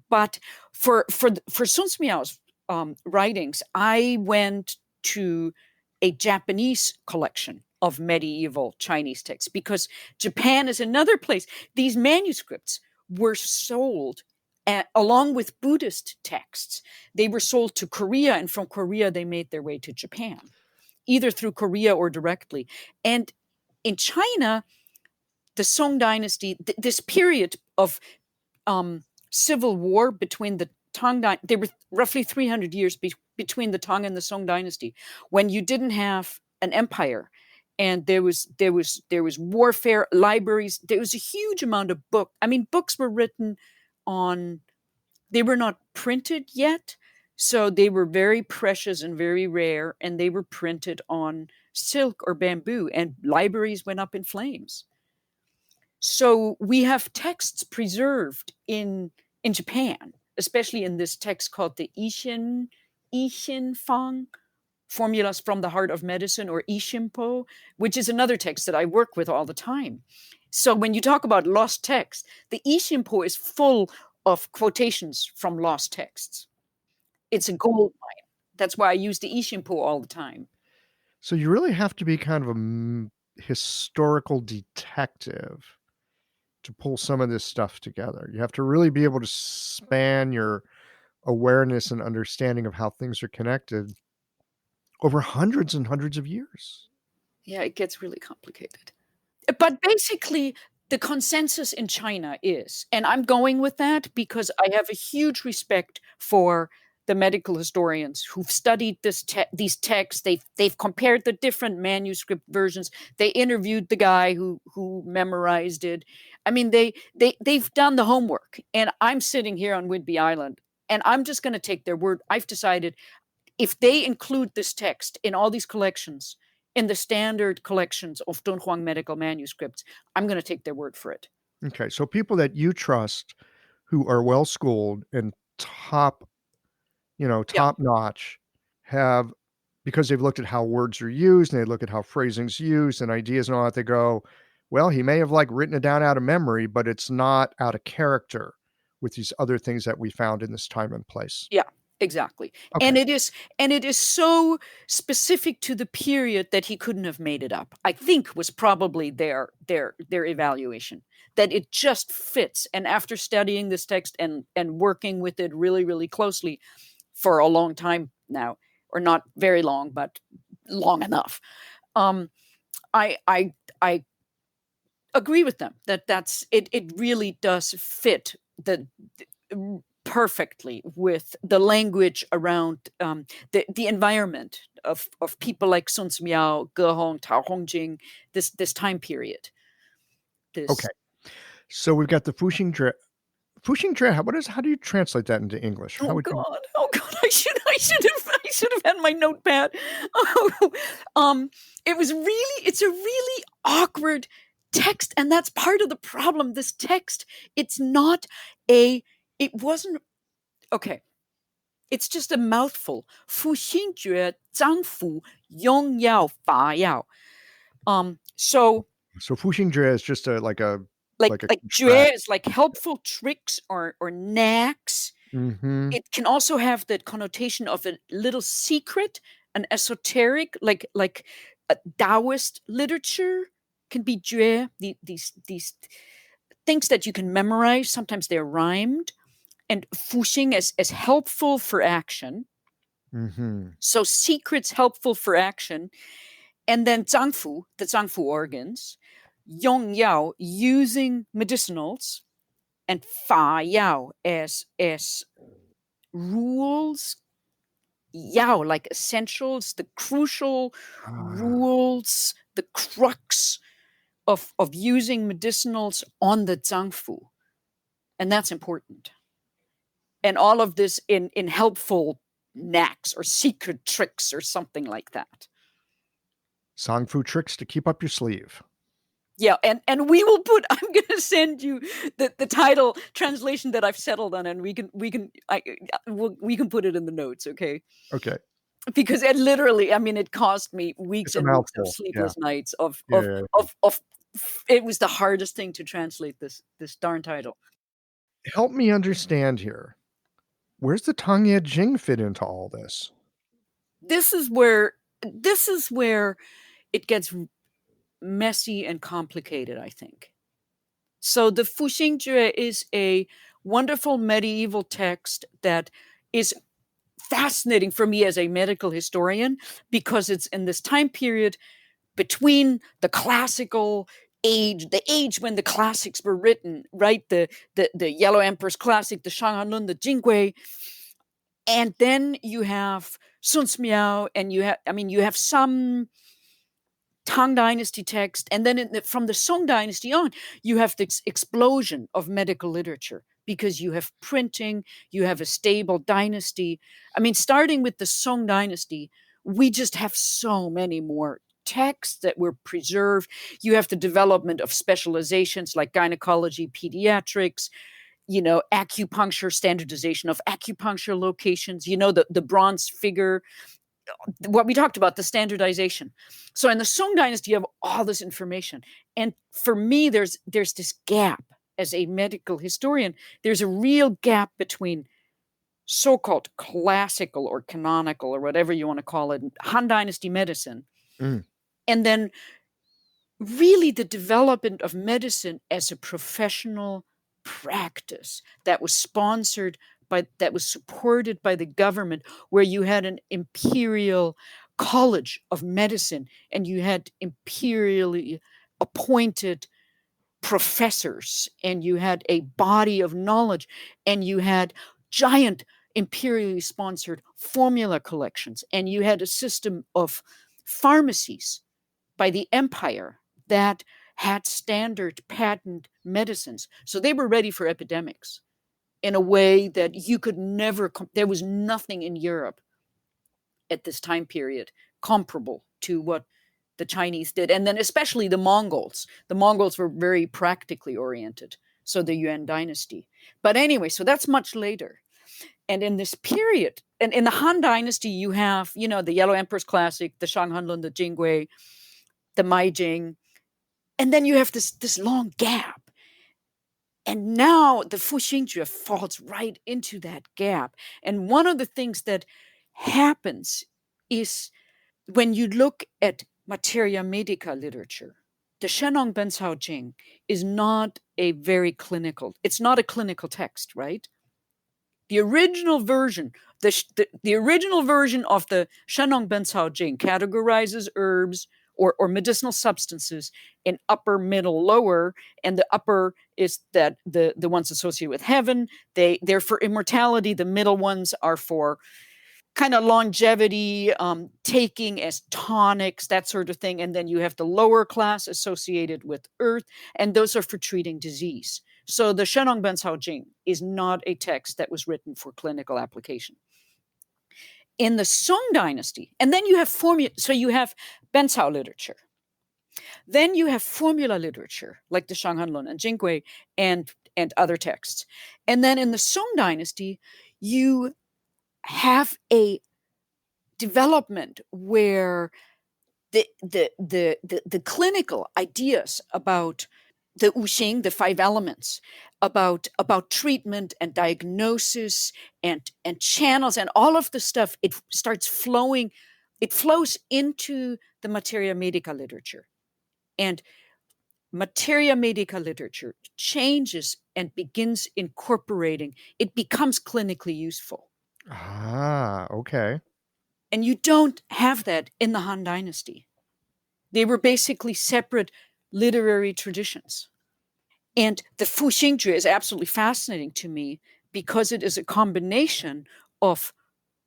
But for Sun Miao's writings, I went to a Japanese collection of medieval Chinese texts, because Japan is another place. These manuscripts were sold along with Buddhist texts. They were sold to Korea, and from Korea they made their way to Japan, either through Korea or directly. And in China, the Song Dynasty, this period of civil war between the Tang Dynasty, there were roughly 300 years between the Tang and the Song Dynasty, when you didn't have an empire, and there was warfare, libraries. There was a huge amount of books were written on, they were not printed yet, so they were very precious and very rare, and they were printed on silk or bamboo, and libraries went up in flames. So we have texts preserved in Japan, especially in this text called the Yixin Fang, Formulas from the Heart of Medicine, or Yixinpo, which is another text that I work with all the time. So when you talk about lost texts, the Yixinpo is full of quotations from lost texts. It's a gold mine. That's why I use the Yixinpo all the time. So you really have to be kind of a historical detective to pull some of this stuff together. You have to really be able to span your awareness and understanding of how things are connected over hundreds and hundreds of years. Yeah, it gets really complicated. But basically, the consensus in China is, and I'm going with that because I have a huge respect for the medical historians who've studied these texts. They've compared the different manuscript versions. They interviewed the guy who memorized it. I mean, they've done the homework. And I'm sitting here on Whidbey Island, and I'm just going to take their word. I've decided, if they include this text in all these collections, in the standard collections of Dunhuang medical manuscripts, I'm going to take their word for it. Okay, so people that you trust, who are well schooled and top notch, have, because they've looked at how words are used and they look at how phrasing's used and ideas and all that, they go, well, he may have written it down out of memory, but it's not out of character with these other things that we found in this time and place. Yeah, exactly. Okay. And it is so specific to the period that he couldn't have made it up. I think was probably their evaluation, that it just fits. And after studying this text and working with it really, really closely for a long time now, or not very long, but long enough, I agree with them that it really does fit perfectly with the language around the environment of people like Sun Miao, Ge Hong, Tao Hongjing, this time period. Okay. So we've got the Fu Xing Jue. Fu Xing Jue, how do you translate that into English? Oh God! I should have had my notepad. It's a really awkward text, and that's part of the problem. This text, it wasn't okay. It's just a mouthful. Fu Xing Jue, Zhang Fu, Yong Yao, Fa Yao. So Fu Xing Jue is just like Jue is like helpful tricks or knacks. Mm-hmm. It can also have the connotation of a little secret, an esoteric, like a Taoist literature can be Jue. These things that you can memorize. Sometimes they're rhymed, and Fuxing as helpful for action. Mm-hmm. So secrets helpful for action, and then Zhangfu, the Zhangfu organs, Yong Yao using medicinals, and Fa Yao as rules, Yao like essentials, the crucial rules, the crux of using medicinals on the Zhangfu, and that's important. And all of this in helpful knacks or secret tricks or something like that. Zhangfu tricks to keep up your sleeve. Yeah, and we will put. I'm going to send you the title translation that I've settled on, and we can put it in the notes, okay? Okay. Because it literally, I mean, it cost me weeks and weeks of sleepless nights of. It was the hardest thing to translate this darn title. Help me understand here. Where's the Tang Ye Jing fit into all this? This is where it gets messy and complicated, I think. So the Fu Xing Jue is a wonderful medieval text that is fascinating for me as a medical historian, because it's in this time period between the classical age, the age when the classics were written, right? The Yellow Emperor's classic, the Shang the Jingui, and then you have Sun Miao, and you have some Tang Dynasty text, and then from the Song Dynasty on, you have this explosion of medical literature, because you have printing, you have a stable dynasty. I mean, starting with the Song Dynasty, we just have so many more texts that were preserved. You have the development of specializations like gynecology, pediatrics, acupuncture, standardization of acupuncture locations, the bronze figure, what we talked about, the standardization. So in the Song Dynasty, you have all this information. And for me, there's this gap as a medical historian. There's a real gap between so-called classical or canonical or whatever you want to call it, Han Dynasty medicine, and then really the development of medicine as a professional practice that was that was supported by the government, where you had an imperial college of medicine and you had imperially appointed professors, and you had a body of knowledge, and you had giant imperially sponsored formula collections, and you had a system of pharmacies by the empire that had standard patent medicines. So they were ready for epidemics in a way that you could never, there was nothing in Europe at this time period comparable to what the Chinese did. And then especially the Mongols. The Mongols were very practically oriented. So the Yuan dynasty. But anyway, so that's much later. And in this period, and in the Han dynasty, you have, the Yellow Emperor's classic, the Shang Hanlun, the Jingui, the Mai Jing. And then you have this long gap. And now the Fu Xing Jue falls right into that gap. And one of the things that happens is when you look at materia medica literature, the Shenong Benzhao Jing is not a very clinical, it's not a clinical text, right? The original version, the original version of the Shenong Benzhao Jing categorizes herbs or medicinal substances in upper, middle, lower, and the upper is that the ones associated with heaven. They're for immortality. The middle ones are for kind of longevity, taking as tonics, that sort of thing. And then you have the lower class associated with earth, and those are for treating disease. So the Shenong Benzhao Jing is not a text that was written for clinical application. In the Song Dynasty, and then you have so you have Benzhao literature. Then you have formula literature like the Shanghanlun and Jingui and other texts. And then in the Song Dynasty, you have a development where the clinical ideas about the Wuxing, the 5 elements, about treatment and diagnosis and channels and all of the stuff, it starts flowing, it flows into the materia medica literature. And materia medica literature changes and begins incorporating, it becomes clinically useful. Ah, okay. And you don't have that in the Han Dynasty. They were basically separate literary traditions. And the Fu Xing Jue is absolutely fascinating to me because it is a combination of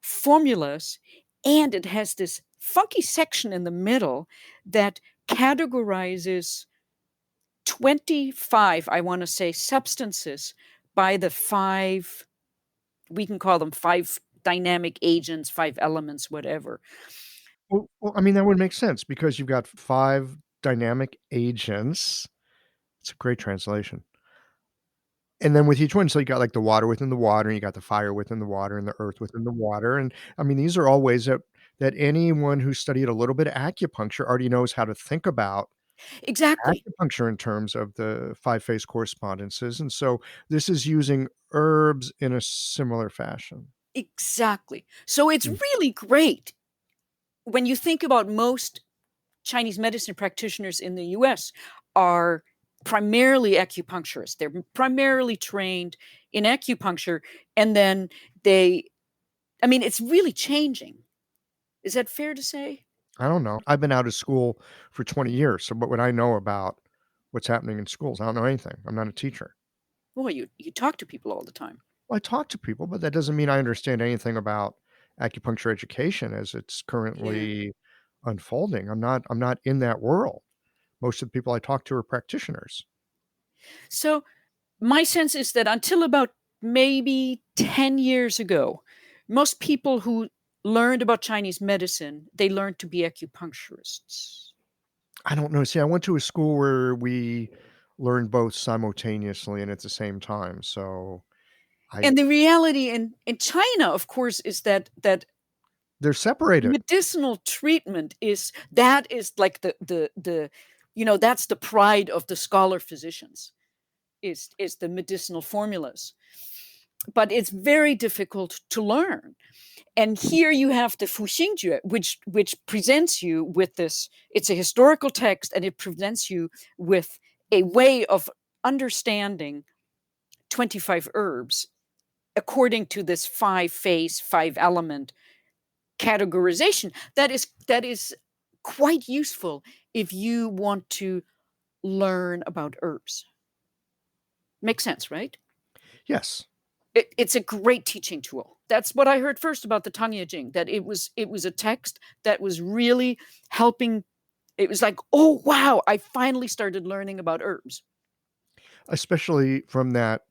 formulas, and it has this funky section in the middle that categorizes 25, I want to say, substances by the 5, we can call them 5 dynamic agents, 5 elements, whatever. Well, I mean, that would make sense because you've got 5 dynamic agents. It's a great translation. And then with each one, so you got like the water within the water, and you got the fire within the water, and the earth within the water. And I mean, these are all ways that anyone who studied a little bit of acupuncture already knows how to think about Exactly. acupuncture in terms of the 5-phase correspondences. And so this is using herbs in a similar fashion. Exactly. So it's Mm. really great when you think about most Chinese medicine practitioners in the US are primarily acupuncturists. They're primarily trained in acupuncture, and then it's really changing. Is that fair to say? I don't know. I've been out of school for 20 years, so what would I know about what's happening in schools? I don't know anything. I'm not a teacher. Well, you talk to people all the time. Well, I talk to people, but that doesn't mean I understand anything about acupuncture education as it's Yeah. currently unfolding. I'm not in that world. Most of the people I talk to are practitioners. So my sense is that until about maybe 10 years ago, most people who learned about Chinese medicine, they learned to be acupuncturists. I don't know. See, I went to a school where we learned both simultaneously and at the same time. So I And the reality in China, of course, is that they're separated. medicinal treatment is like the that's the pride of the scholar physicians is the medicinal formulas. But it's very difficult to learn. And here you have the Fu Xing Jue, which presents you with this. It's a historical text, and it presents you with a way of understanding 25 herbs according to this 5-phase, 5-element categorization that is quite useful if you want to learn about herbs. Makes sense, right? Yes. It's a great teaching tool. That's what I heard first about the Tang Ye Jing, that it was a text that was really helping. It was like, oh wow, I finally started learning about herbs. Especially from that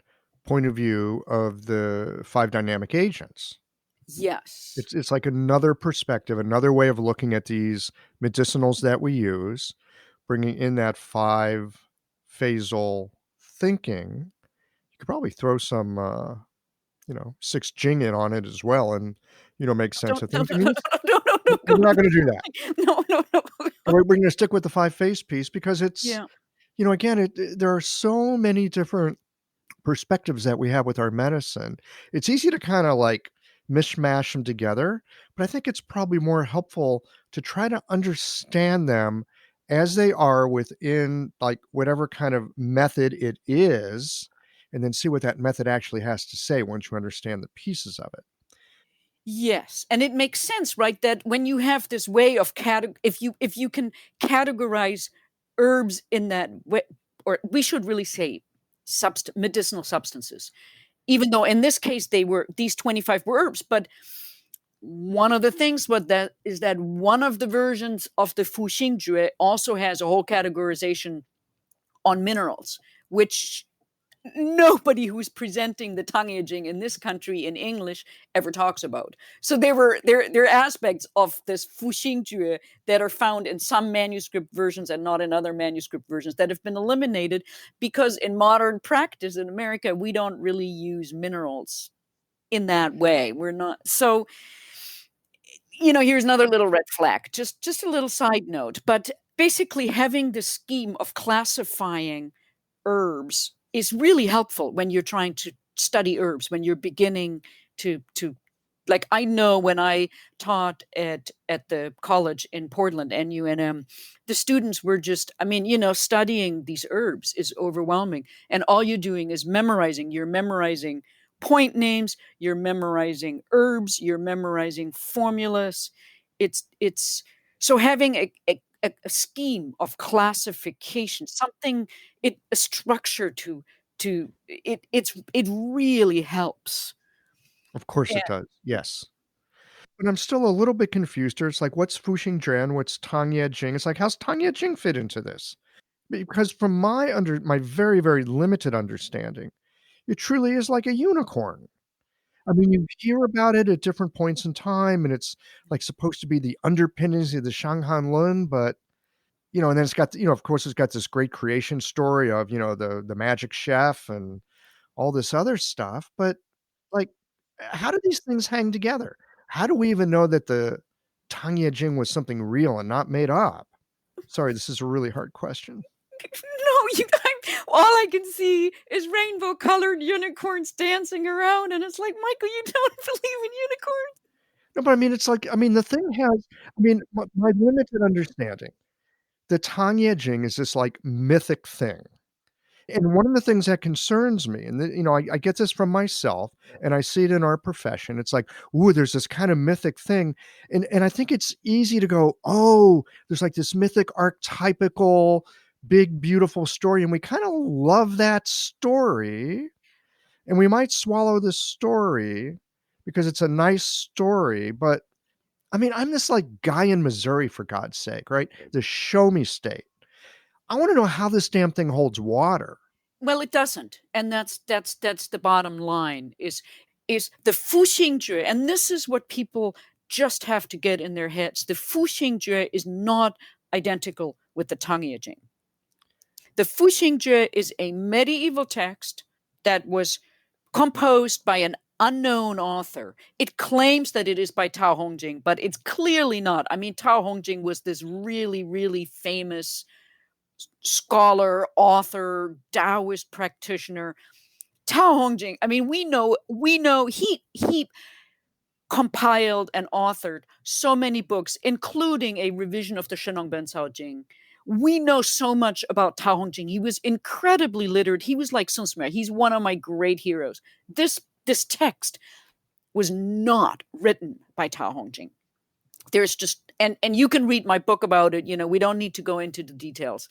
point of view of the 5 dynamic agents. Yes. It's like another perspective, another way of looking at these medicinals that we use, bringing in that 5-phasal thinking. You could probably throw some, 6 Jing in on it as well and, make sense Don't of no things. I no mean, no no no no we're go not gonna do that. no no no. We're gonna stick with the 5-phase piece because it's, Yeah. again, there are so many different perspectives that we have with our medicine, it's easy to kind of like mishmash them together. But I think it's probably more helpful to try to understand them as they are within like whatever kind of method it is, and then see what that method actually has to say once you understand the pieces of it. Yes, and it makes sense, right? That when you have this way of if you can categorize herbs in that way, or we should really say medicinal substances, even though in this case these 25 were herbs, but one of the things with that is that one of the versions of the Fu Xing Jue also has a whole categorization on minerals, which nobody who's presenting the Tang Ye Jing in this country in English ever talks about. So there are aspects of this Fu Xing Jue that are found in some manuscript versions and not in other manuscript versions that have been eliminated because in modern practice in America, we don't really use minerals in that way. We're not. So, here's another little red flag, just a little side note, but basically having the scheme of classifying herbs is really helpful when you're trying to study herbs, when you're beginning to like I know when I taught at the college in Portland, NUNM, the students were just, studying these herbs is overwhelming. And all you're doing is memorizing. You're memorizing point names, you're memorizing herbs, you're memorizing formulas. It's so having a scheme of classification, something a structure it really helps. Of course Yeah. it does. Yes. But I'm still a little bit confused here. It's like, what's Fu Xing Jue and what's Tang Ye Jing? It's like, how's Tang Ye Jing fit into this? Because from my very, very limited understanding, it truly is like a unicorn. I mean, you hear about it at different points in time, and it's, like, supposed to be the underpinnings of the Shanghan Lun, but, and then it's got, of course, it's got this great creation story of, the magic chef and all this other stuff, but, like, how do these things hang together? How do we even know that the Tang Ye Jing was something real and not made up? Sorry, this is a really hard question. No, all I can see is rainbow colored unicorns dancing around, and it's like, Michael, you don't believe in unicorns? No, but I mean, it's like, the thing has my limited understanding, the Tang Ye Jing is this, like, mythic thing. And one of the things that concerns me, and I get this from myself, and I see it in our profession. It's like, ooh, there's this kind of mythic thing, and I think it's easy to go, oh, there's like this mythic archetypical, big, beautiful story, and we kind of love that story, and we might swallow the story because it's a nice story. But I mean, I'm this like guy in Missouri, for God's sake, right? The show me state. I want to know how this damn thing holds water. Well, it doesn't, and that's the bottom line is the Fu Xing Jue, and this is what people just have to get in their heads. The Fu Xing Jue is not identical with the Tang Ye Jing. The Fu Xing Jue is a medieval text that was composed by an unknown author. It claims that it is by Tao Hongjing, but it's clearly not. I mean, Tao Hongjing was this really, really famous scholar, author, Taoist practitioner. Tao Hongjing, I mean, we know he compiled and authored so many books, including a revision of the Shenong Ben Cao Jing. We know so much about Tao Hongjing. He was incredibly literate. He was like Sun Sima. He's one of my great heroes. This text was not written by Tao Hongjing. There's just and you can read my book about it. We don't need to go into the details.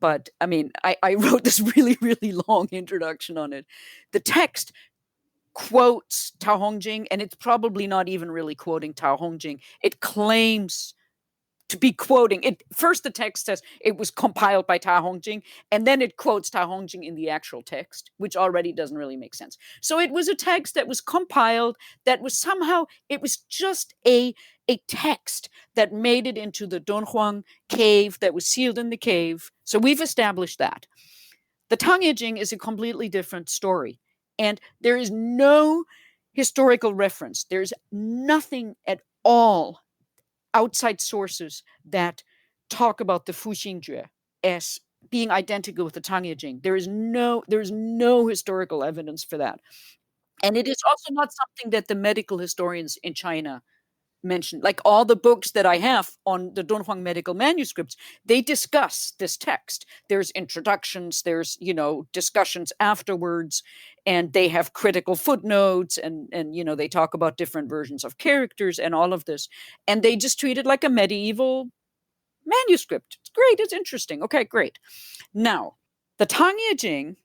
But I mean, I wrote this really, really long introduction on it. The text quotes Tao Hongjing, and it's probably not even really quoting Tao Hongjing. It claims to be quoting it. First, the text says it was compiled by Tao Hongjing, and then it quotes Tao Hongjing in the actual text, which already doesn't really make sense. So it was a text that was compiled, that was somehow, it was just a text that made it into the Dunhuang cave, that was sealed in the cave. So we've established that. The Tang Ye Jing is a completely different story. And there is no historical reference. There's nothing at all outside sources that talk about the Fu Xing Jue as being identical with the Tang Ye Jing. There's no historical evidence for that. And it is also not something that the medical historians in China mentioned. Like all the books that I have on the Dunhuang medical manuscripts, they discuss this text. There's introductions, there's, discussions afterwards, and they have critical footnotes, and they talk about different versions of characters and all of this. And they just treat it like a medieval manuscript. It's great, it's interesting. Okay, great. Now, the Tang Ye Jing,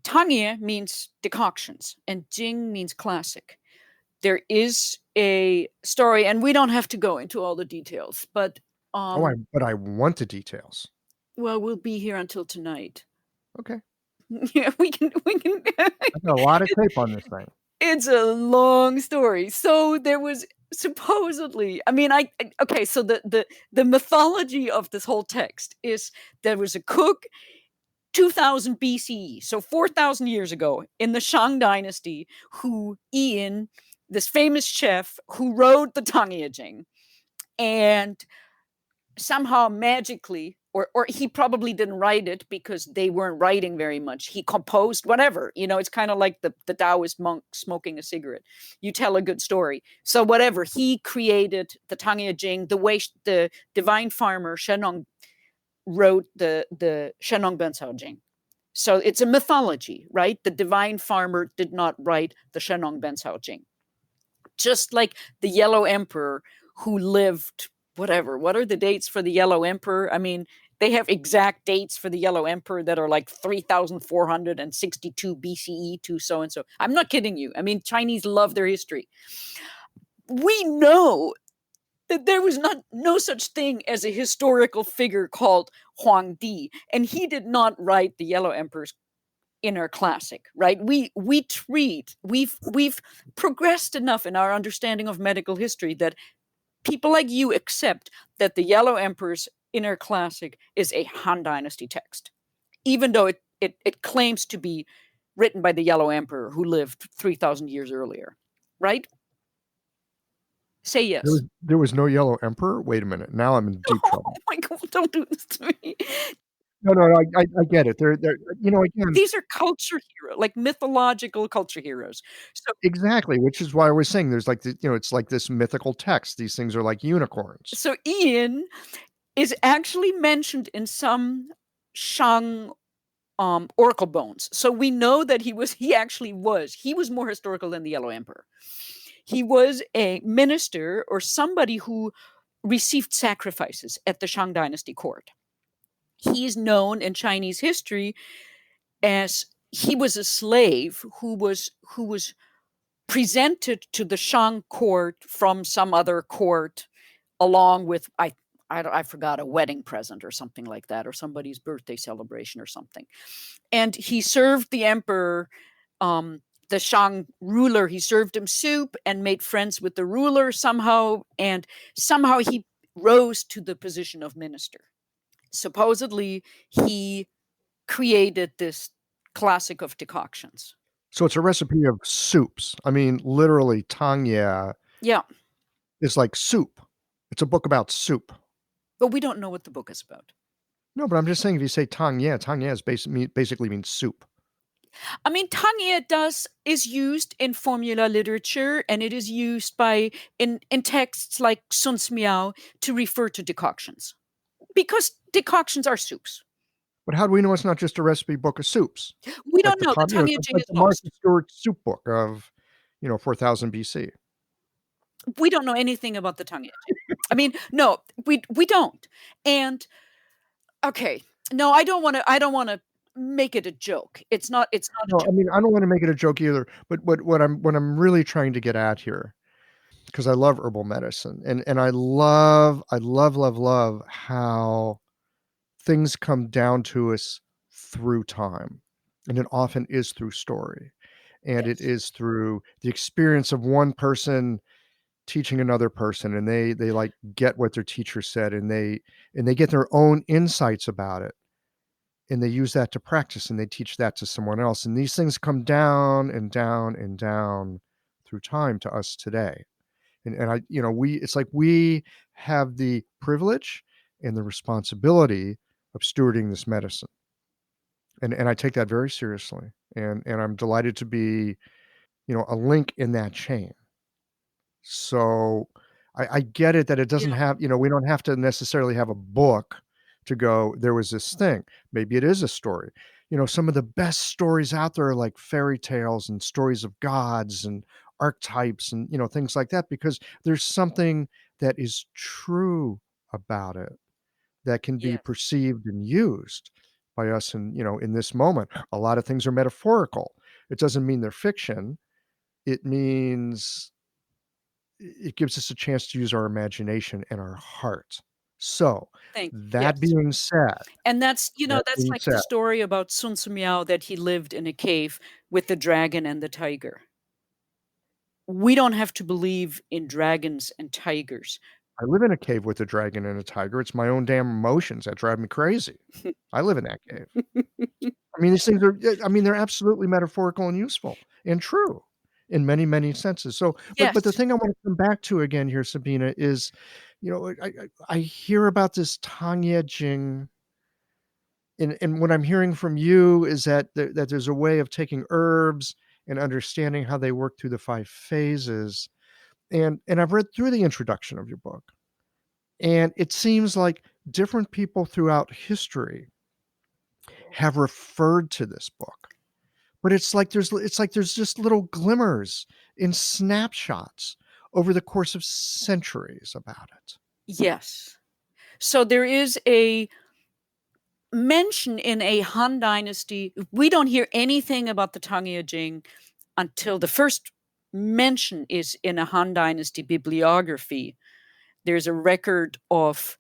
Tang Ye means decoctions, and Jing means classic. There is a story, and we don't have to go into all the details, but but I want the details. well, we'll be here until tonight. Okay. Yeah, we can. I've got a lot of tape on this thing. It's a long story. So there was supposedly, okay, so the mythology of this whole text is there was a cook 2000 BCE, so 4,000 years ago, in the Shang Dynasty, who Ian, this famous chef, who wrote the Tang Ye Jing, and somehow magically, or he probably didn't write it because they weren't writing very much. He composed whatever, it's kind of like the Taoist monk smoking a cigarette. You tell a good story. So whatever, he created the Tang Ye Jing the way the divine farmer Shenong wrote the Shenong Bensao Jing. So it's a mythology, right? The divine farmer did not write the Shenong Bensao Jing. Just like the Yellow Emperor who lived, whatever. What are the dates for the Yellow Emperor? They have exact dates for the Yellow Emperor that are like 3,462 BCE to so and so. I'm not kidding you. Chinese love their history. We know that there was no such thing as a historical figure called Huang Di, and he did not write the Yellow Emperor's inner classic, right? We've progressed enough in our understanding of medical history that people like you accept that the Yellow Emperor's inner classic is a Han Dynasty text, even though it claims to be written by the Yellow Emperor who lived 3,000 years earlier, right? Say yes. There was no Yellow Emperor? Wait a minute. Now I'm in deep trouble. Oh my God, don't do this to me. No, I get it. They're again. These are culture heroes, like mythological culture heroes. So exactly, which is why I was saying there's like it's like this mythical text. These things are like unicorns. So Ian is actually mentioned in some Shang oracle bones. So we know that he was more historical than the Yellow Emperor. He was a minister or somebody who received sacrifices at the Shang Dynasty court. He's known in Chinese history as he was a slave who was presented to the Shang court from some other court, along with I forgot, a wedding present or something like that, or somebody's birthday celebration or something. And he served the emperor, the Shang ruler. He served him soup and made friends with the ruler somehow, and somehow he rose to the position of minister. Supposedly, he created this classic of decoctions. So it's a recipe of soups. Literally, Tang Ye is like soup. It's a book about soup. But we don't know what the book is about. No, but I'm just saying, if you say Tang Ye is basically means soup. Tang Ye is used in formula literature, and it is used in texts like Sun Miao to refer to decoctions, because decoctions are soups. But how do we know it's not just a recipe book of soups? We don't know. The Tang Ye Jing is the Martha Stewart soup book of 4,000 BC. We don't know anything about the Tang Ye Jing. No, we don't. And okay, no, I don't want to make it a joke. It's not a joke. I don't want to make it a joke either. But what I'm really trying to get at here, because I love herbal medicine, and I love how things come down to us through time, and it often is through story, and Yes. it is through the experience of one person teaching another person, and they like get what their teacher said, and they get their own insights about it, and they use that to practice, and they teach that to someone else, and these things come down and down and down through time to us today. And it's like we have the privilege and the responsibility of stewarding this medicine. And I take that very seriously. And I'm delighted to be, a link in that chain. So I get it that it Yeah. doesn't have, we don't have to necessarily have a book to go, there was this thing. Maybe it is a story. Some of the best stories out there are like fairy tales and stories of gods and archetypes and, things like that, because there's something that is true about it that can be Yeah. perceived and used by us in this moment. A lot of things are metaphorical. It doesn't mean they're fiction. It means it gives us a chance to use our imagination and our heart. So, Thank you. that Yes. being said And that's, that that's being like the said, story about Sun Tzu Miao that he lived in a cave with the dragon and the tiger. We don't have to believe in dragons and tigers. I live in a cave with a dragon and a tiger. It's my own damn emotions that drive me crazy. I live in that cave. I mean, these things are they're absolutely metaphorical and useful and true in many, many senses. So, but the Yes. thing I wanna come back to again here, Sabina, is, I hear about this Tang Ye Jing, and what I'm hearing from you is that there's a way of taking herbs and understanding how they work through the 5 phases, and I've read through the introduction of your book, and it seems like different people throughout history have referred to this book. But it's like there's just little glimmers in snapshots over the course of centuries about it. Yes. So there is a mention in a Han Dynasty. We don't hear anything about the Tang Ye Jing until the first mention is in a Han Dynasty bibliography. There's a record of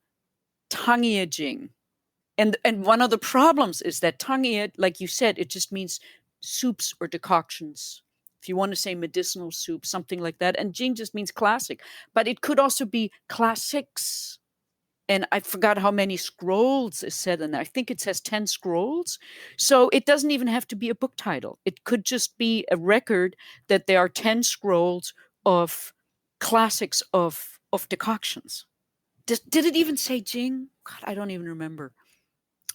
Tang Ye Jing. And one of the problems is that Tang Ye, like you said, it just means soups or decoctions. If you want to say medicinal soup, something like that. And Jing just means classic. But it could also be classics. And I forgot how many scrolls is said in there. I think it says 10 scrolls. So it doesn't even have to be a book title. It could just be a record that there are 10 scrolls of classics of decoctions. Did it even say Jing? God, I don't even remember.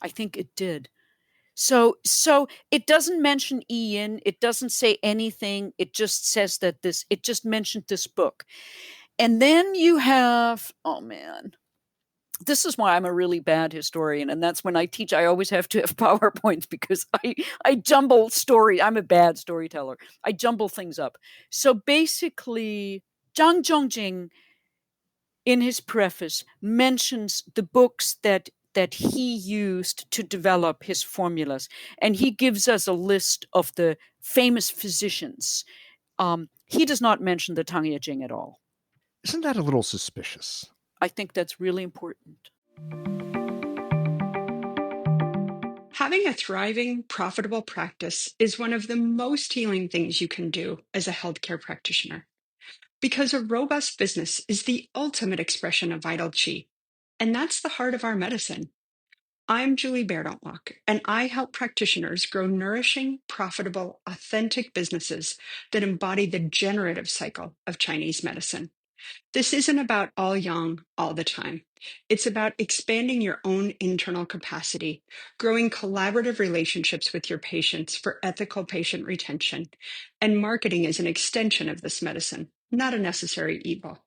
I think it did. So it doesn't mention Ian. It doesn't say anything. It just says that it just mentioned this book. And then you have, oh man, this is why I'm a really bad historian. And that's when I teach, I always have to have PowerPoints because I jumble story. I'm a bad storyteller. I jumble things up. So basically, Zhang Zhongjing in his preface mentions the books that he used to develop his formulas, and he gives us a list of the famous physicians. He does not mention the Tang Ye Jing at all. Isn't that a little suspicious? I think that's really important. Having a thriving, profitable practice is one of the most healing things you can do as a healthcare practitioner, because a robust business is the ultimate expression of vital chi. And that's the heart of our medicine. I'm Julie Bairdontlock, and I help practitioners grow nourishing, profitable, authentic businesses that embody the generative cycle of Chinese medicine. This isn't about all yang all the time. It's about expanding your own internal capacity, growing collaborative relationships with your patients for ethical patient retention, and marketing as an extension of this medicine, not a necessary evil.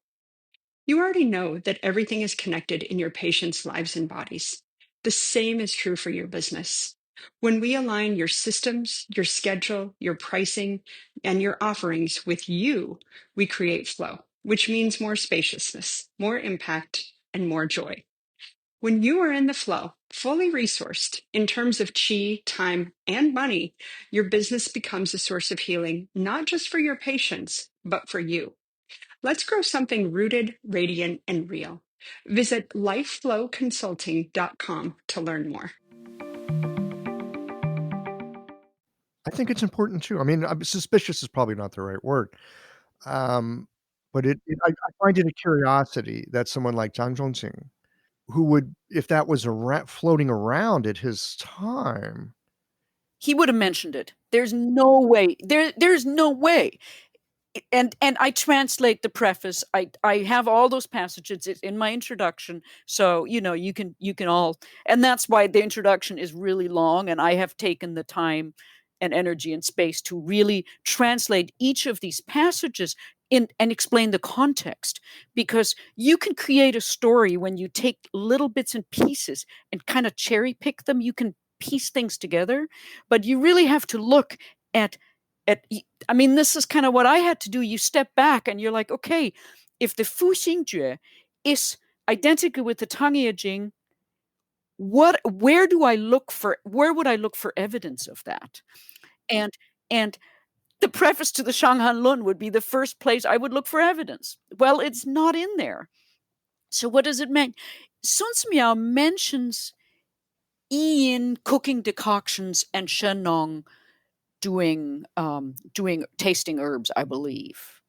You already know that everything is connected in your patients' lives and bodies. The same is true for your business. When we align your systems, your schedule, your pricing, and your offerings with you, we create flow, which means more spaciousness, more impact, and more joy. When you are in the flow, fully resourced in terms of chi, time, and money, your business becomes a source of healing, not just for your patients, but for you. Let's grow something rooted, radiant, and real. Visit lifeflowconsulting.com to learn more. I think it's important too. I mean, suspicious is probably not the right word. Um, but I find it a curiosity that someone like Zhang Zhongxing, who would, if that was floating around at his time, He would have mentioned it. There's no way. There's no way. and I translate the preface. I have all those passages. It's in my introduction, so you can all, and that's why the introduction is really long, and I have taken the time and energy and space to really translate each of these passages in and explain the context, because you can create a story when you take little bits and pieces and kind of cherry pick them. You can piece things together, but you really have to look at I mean, this is kind of what I had to do. You step back and you're like, okay, if the Fu Xing Jue is identical with the Tang Ye Jing, where would I look for evidence of that? And and the preface to the Shanghan Lun would be the first place I would look for evidence. Well, it's not in there. So what does it mean? Sun Miao mentions Yin cooking decoctions and Shenong doing tasting herbs, I believe.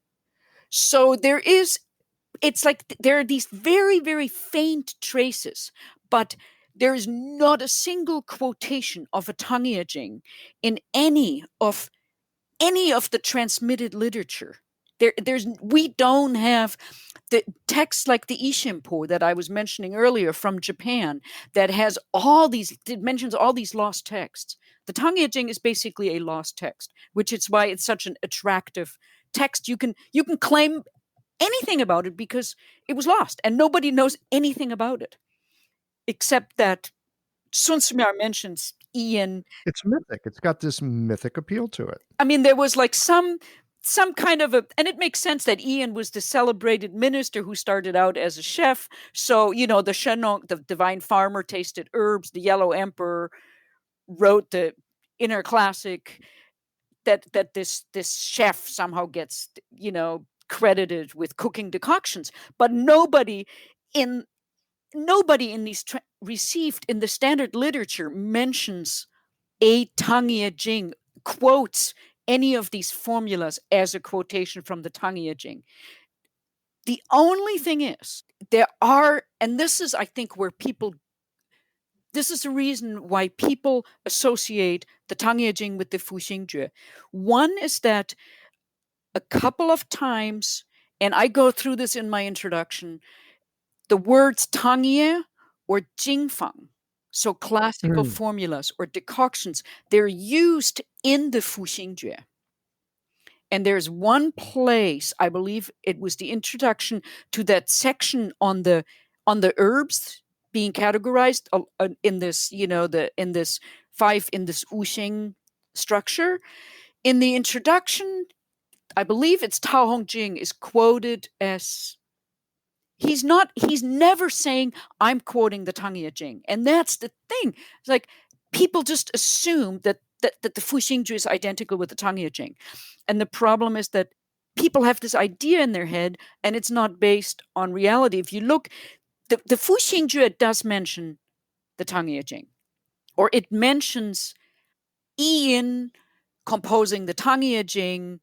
So it's like there are these very, very faint traces, but there is not a single quotation of a Tang Ye Jing in any of the transmitted literature. We don't have the texts like the Ishimpo that I was mentioning earlier from Japan that has it mentions all these lost texts. The Tang Ye Jing is basically a lost text, which is why it's such an attractive text. You can claim anything about it because it was lost and nobody knows anything about it, except that Sun Miao mentions Ian. It's mythic. It's got this mythic appeal to it. I mean, there was like some kind of and it makes sense that Ian was the celebrated minister who started out as a chef. So, the Shenong, the divine farmer, tasted herbs. The Yellow Emperor wrote the inner classic that this chef somehow gets, credited with cooking decoctions, but nobody in these received in the standard literature mentions a Tang Ye Jing, quotes any of these formulas as a quotation from the Tang Ye Jing. The only thing is, and this is, I think, this is the reason why people associate the Tang Ye Jing with the Fu Xing Jue. One is that a couple of times, and I go through this in my introduction, the words Tang Ye or Jingfang, so classical formulas or decoctions, they're used in the Fu Xing Jue. And there's one place, I believe it was the introduction to that section on the herbs being categorized in this, in this Wu Xing structure. In the introduction, I believe it's Tao Hong Jing is quoted as he's never saying I'm quoting the Tang Ye Jing. And that's the thing. It's like people just assume that the Fu Xing Jue is identical with the Tang Ye Jing. And the problem is that people have this idea in their head and it's not based on reality. If you look, the Fu Xing Jue does mention the Tang Ye Jing, or it mentions Ian composing the Tang Ye Jing,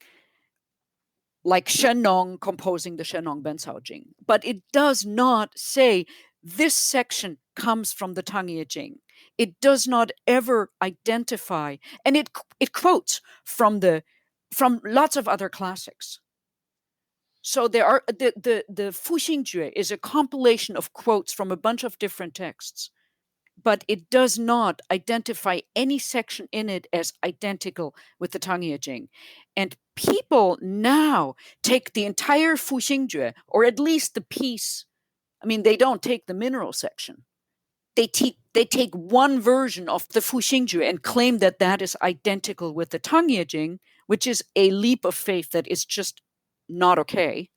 like Shenong composing the Shenong Bencao Jing. But it does not say this section comes from the Tang Ye Jing. It does not ever identify, and it quotes from lots of other classics. So there are the Fu Xing Jue is a compilation of quotes from a bunch of different texts, but it does not identify any section in it as identical with the Tang Ye Jing. And people now take the entire Fu Xing Jue, or at least the piece. I mean, they don't take the mineral section. They take one version of the Fu Xing Jue and claim that that is identical with the Tang Ye Jing, which is a leap of faith that is just not okay.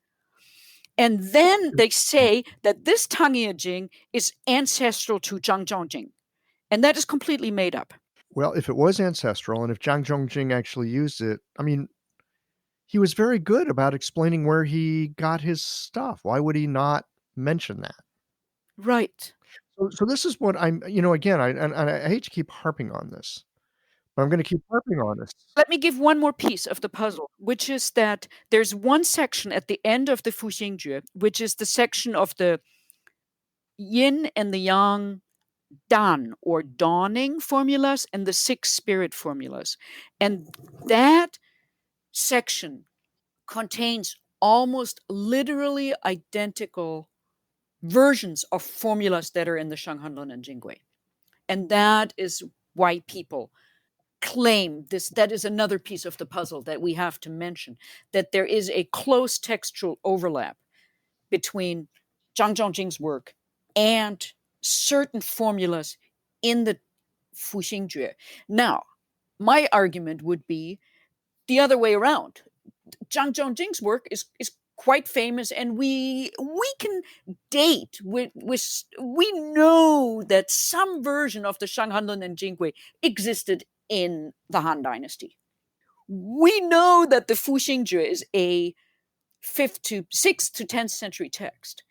And then they say that this Tang Ye Jing is ancestral to Zhang Zhongjing. And that is completely made up. Well, if it was ancestral and if Zhang Zhongjing actually used it, I mean, he was very good about explaining where he got his stuff. Why would he not mention that? Right. So this is what I'm, again, I hate to keep harping on this, but I'm going to keep harping on this. Let me give one more piece of the puzzle, which is that there's one section at the end of the Fu Xing Jue, which is the section of the yin and the yang dan or dawning formulas and the 6 spirit formulas. And that section contains almost literally identical versions of formulas that are in the Shanghanlun and Jingui. And that is why people claim this. That is another piece of the puzzle that we have to mention, that there is a close textual overlap between Zhang Zhongjing's work and certain formulas in the Fu Xing Jue. Now, my argument would be the other way around. Zhang Zhongjing's work is quite famous, and we can date with we know that some version of the Shanghanlun and Jingui existed in the Han Dynasty. We know that the Fu Xing Jue is a 6th to 10th century text.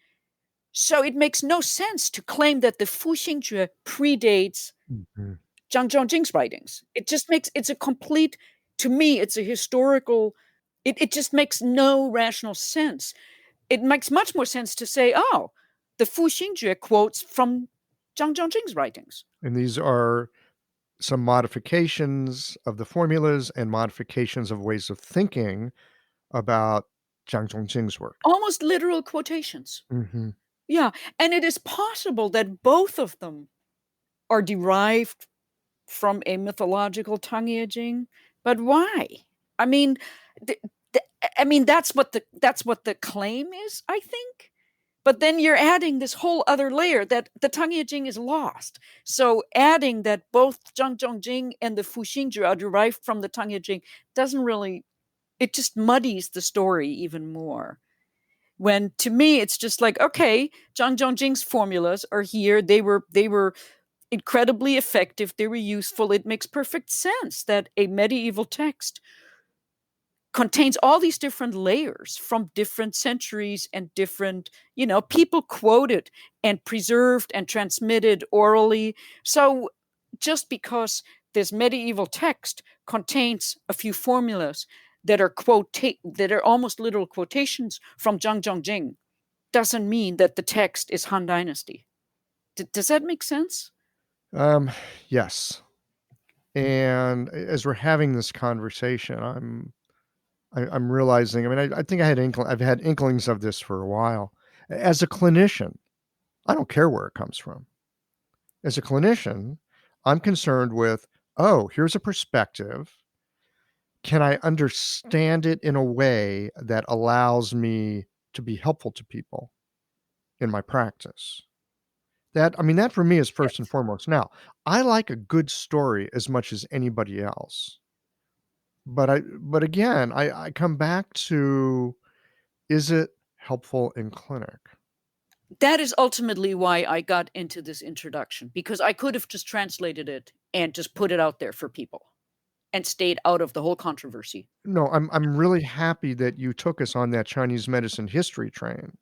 So it makes no sense to claim that the Fu Xing Jue predates Zhang Zhongjing's writings. It just makes, it's a complete, to me, it's a historical, it just makes no rational sense. It makes much more sense to say, oh, the Fu Xing Jue quotes from Zhang Zhongjing's writings. And these are some modifications of the formulas and modifications of ways of thinking about Zhang Zhongjing's work. Almost literal quotations. Mm-hmm. Yeah. And it is possible that both of them are derived from a mythological Tang Ye Jing, but why? I mean, that's what the claim is, I think. But then you're adding this whole other layer that the Tang Ye Jing is lost. So adding that both Zhang Zhongjing and the Fu Xing Jue are derived from the Tang Ye Jing doesn't really, it just muddies the story even more. When to me, it's just like, okay, Zhang Zhongjing's formulas are here. They were incredibly effective. They were useful. It makes perfect sense that a medieval text contains all these different layers from different centuries and different, people quoted and preserved and transmitted orally. So just because this medieval text contains a few formulas that are that are almost literal quotations from Zhang Zhongjing doesn't mean that the text is Han Dynasty. Does that make sense? Yes. And as we're having this conversation, I'm realizing, I think I've had inklings of this for a while. As a clinician, I don't care where it comes from. As a clinician, I'm concerned with, here's a perspective. Can I understand it in a way that allows me to be helpful to people in my practice? That for me is first and foremost. Now, I like a good story as much as anybody else. But again, I come back to, is it helpful in clinic? That is ultimately why I got into this introduction, because I could have just translated it and just put it out there for people and stayed out of the whole controversy. No, I'm really happy that you took us on that Chinese medicine history train.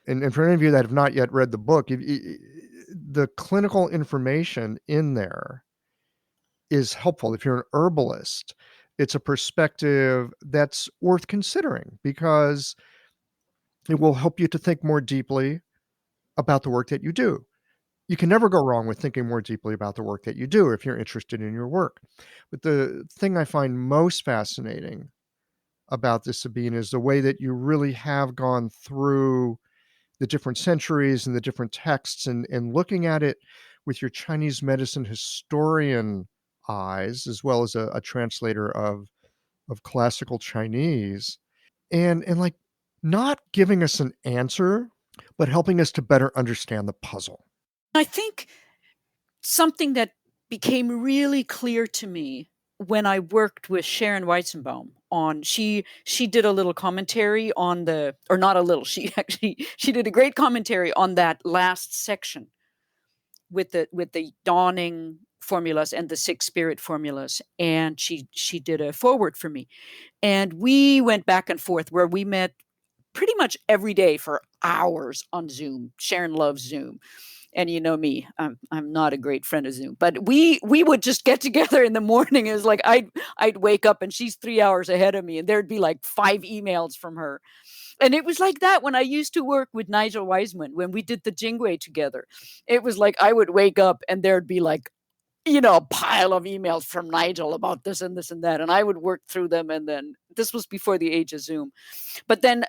And for any of you that have not yet read the book, the clinical information in there is helpful. If you're an herbalist, it's a perspective that's worth considering because it will help you to think more deeply about the work that you do. You can never go wrong with thinking more deeply about the work that you do if you're interested in your work. But the thing I find most fascinating about this, Sabine, is the way that you really have gone through the different centuries and the different texts and looking at it with your Chinese medicine historian eyes, as well as a translator of classical Chinese, and like not giving us an answer, but helping us to better understand the puzzle. I think something that became really clear to me when I worked with Sharon Weizenbaum on, she did a little commentary on she did a great commentary on that last section with the dawning formulas and the six spirit formulas. And she did a foreword for me. And we went back and forth where we met pretty much every day for hours on Zoom. Sharon loves Zoom. And you know me, I'm not a great friend of Zoom, but we would just get together in the morning. It was like I'd wake up and she's 3 hours ahead of me, and there'd be like 5 emails from her. And it was like that when I used to work with Nigel Wiseman when we did the Jingwei together. It was like I would wake up and there'd be like a pile of emails from Nigel about this and this and that, and I would work through them. And then this was before the age of Zoom. But then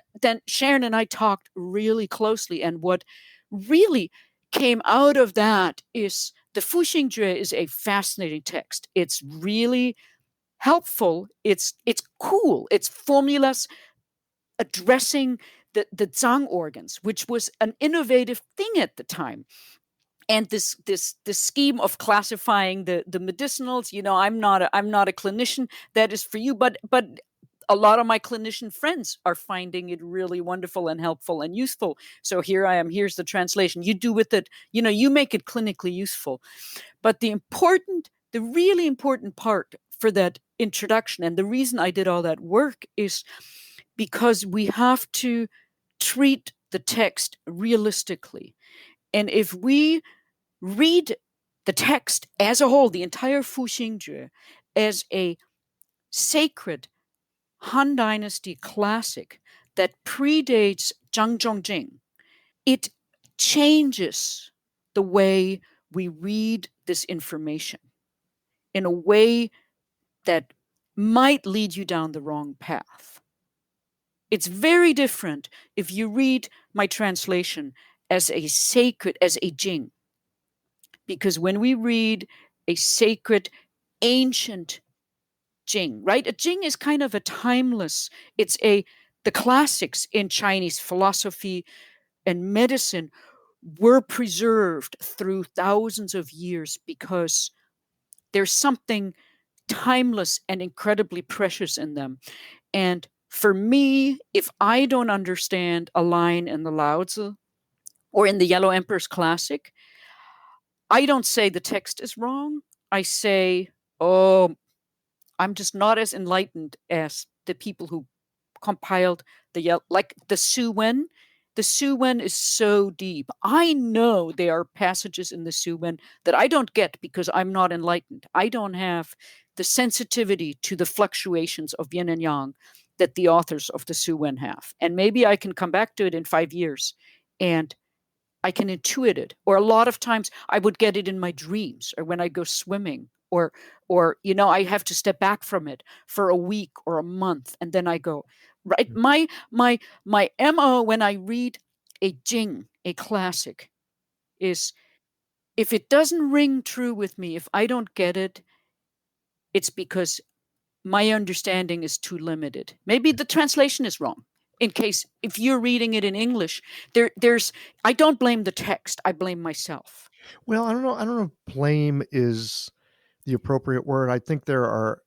Sharon and I talked really closely, and what really came out of that is the Fu Xing Jue is a fascinating text. It's really helpful. It's cool. It's formulas addressing the Zhang organs, which was an innovative thing at the time. And this scheme of classifying the medicinals, I'm not a clinician. That is for you, but a lot of my clinician friends are finding it really wonderful and helpful and useful. So here I am. Here's the translation. You do with it, you make it clinically useful. But the really important part for that introduction, and the reason I did all that work, is because we have to treat the text realistically. And if we read the text as a whole, the entire Fu Xing Jue, as a sacred Han Dynasty classic that predates Zhang Zhongjing, it changes the way we read this information in a way that might lead you down the wrong path. It's very different if you read my translation as a Jing. Because when we read a sacred, ancient Jing, right? A Jing is kind of a timeless, the classics in Chinese philosophy and medicine were preserved through thousands of years because there's something timeless and incredibly precious in them. And for me, if I don't understand a line in the Lao Tzu or in the Yellow Emperor's Classic, I don't say the text is wrong. I say, oh, I'm just not as enlightened as the people who compiled like the Su Wen. The Su Wen is so deep. I know there are passages in the Su Wen that I don't get because I'm not enlightened. I don't have the sensitivity to the fluctuations of yin and yang that the authors of the Su Wen have. And maybe I can come back to it in 5 years and I can intuit it. Or a lot of times I would get it in my dreams or when I go swimming or I have to step back from it for a week or a month and then I go right. My MO when I read a Jing, a classic, is if it doesn't ring true with me, if I don't get it, it's because my understanding is too limited. Maybe the translation is wrong. If you're reading it in English, I don't blame the text. I blame myself. Well, I don't know if blame is the appropriate word. I think there are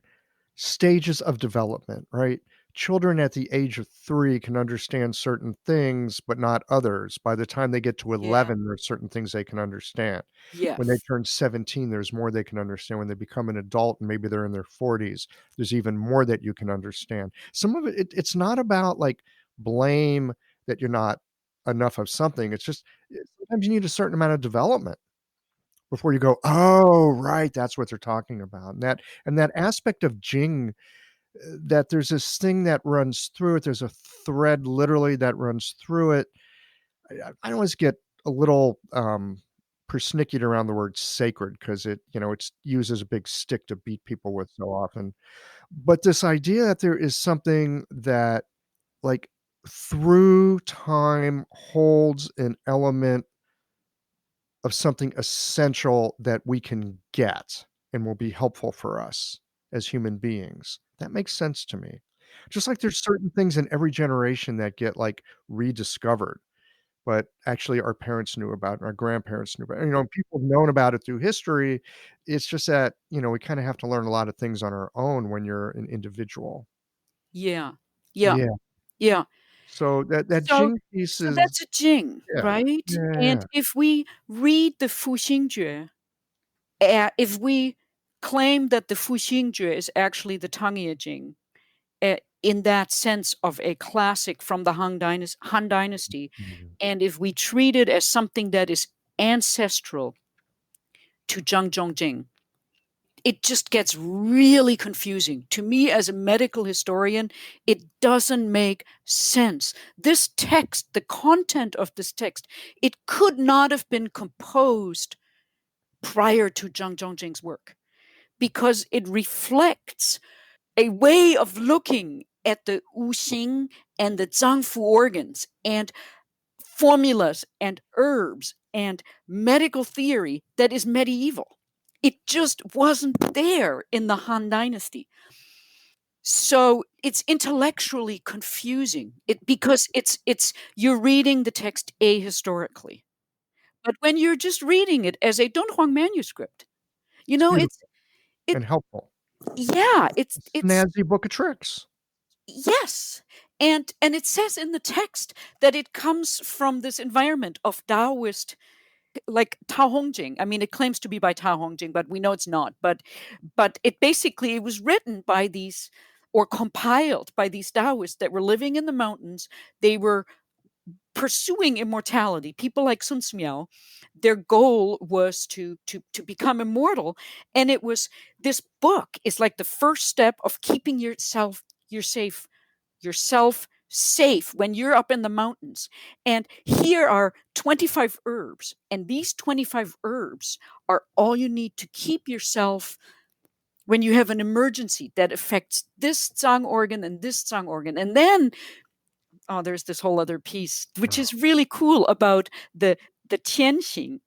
stages of development, right? Children at the age of 3 can understand certain things, but not others. By the time they get to 11, there's certain things they can understand. When they Yes. turn 17, there's more they can understand. When they become an adult and maybe they're in their 40s, there's even more that you can understand. Some of it's not about like blame that you're not enough of something. It's just sometimes you need a certain amount of development before you go, "Oh, right, that's what they're talking about." And that aspect of Jing, that there's this thing that runs through it. There's a thread literally that runs through it. I always get a little persnickety around the word sacred because it's used as a big stick to beat people with so often. But this idea that there is something that, like, through time holds an element of something essential that we can get and will be helpful for us as human beings. That makes sense to me. Just like there's certain things in every generation that get, like, rediscovered, but actually our parents knew about and our grandparents knew about. People have known about it through history. It's just that, we kinda have to learn a lot of things on our own when you're an individual. Yeah. Yeah. Yeah. Yeah. So that So Jing piece so is that's a Jing, yeah. right? And Yeah. if we read the Fu Xing Jue, if we claim that the Fu Xing Jue is actually the Tang Ye Jing, in that sense of a classic from the Han Dynasty, Mhm. and if we treat it as something that is ancestral to Zhang Zhongjing, it just gets really confusing. To me, as a medical historian, it doesn't make sense. This text, the content of this text, it could not have been composed prior to Zhang Zhongjing's work, because it reflects a way of looking at the Wu Xing and the Zangfu organs and formulas and herbs and medical theory that is medieval. It just wasn't there in the Han Dynasty. So it's intellectually confusing because it's you're reading the text ahistorically. But when you're just reading it as a Dunhuang manuscript, It's beautiful it and helpful. yeah, It's a snazzy book of tricks. yes. And it says in the text that it comes from this environment of Taoist, like Tao Hongjing. I mean, it claims to be by Tao Hongjing, but we know it's not. But it basically it was written by these or compiled by these Taoists that were living in the mountains. They were pursuing immortality. People like Sun Miao, their goal was to become immortal, and it was this book is like the first step of keeping yourself safe when you're up in the mountains. And here are 25 herbs, and these 25 herbs are all you need to keep yourself when you have an emergency that affects this zang organ and this zang organ. And then there's this whole other piece which is really cool about the tianxing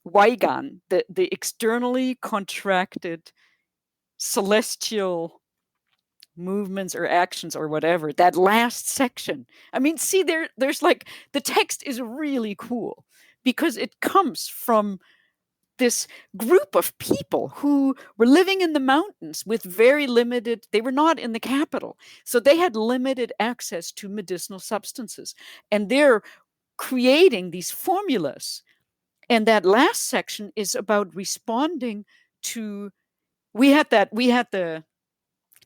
Weigan, the externally contracted celestial movements or actions or whatever, that last section. I mean, see, there's like the text is really cool because it comes from this group of people who were living in the mountains with very limited, they were not in the capital, so they had limited access to medicinal substances, and they're creating these formulas. And that last section is about responding to, we had the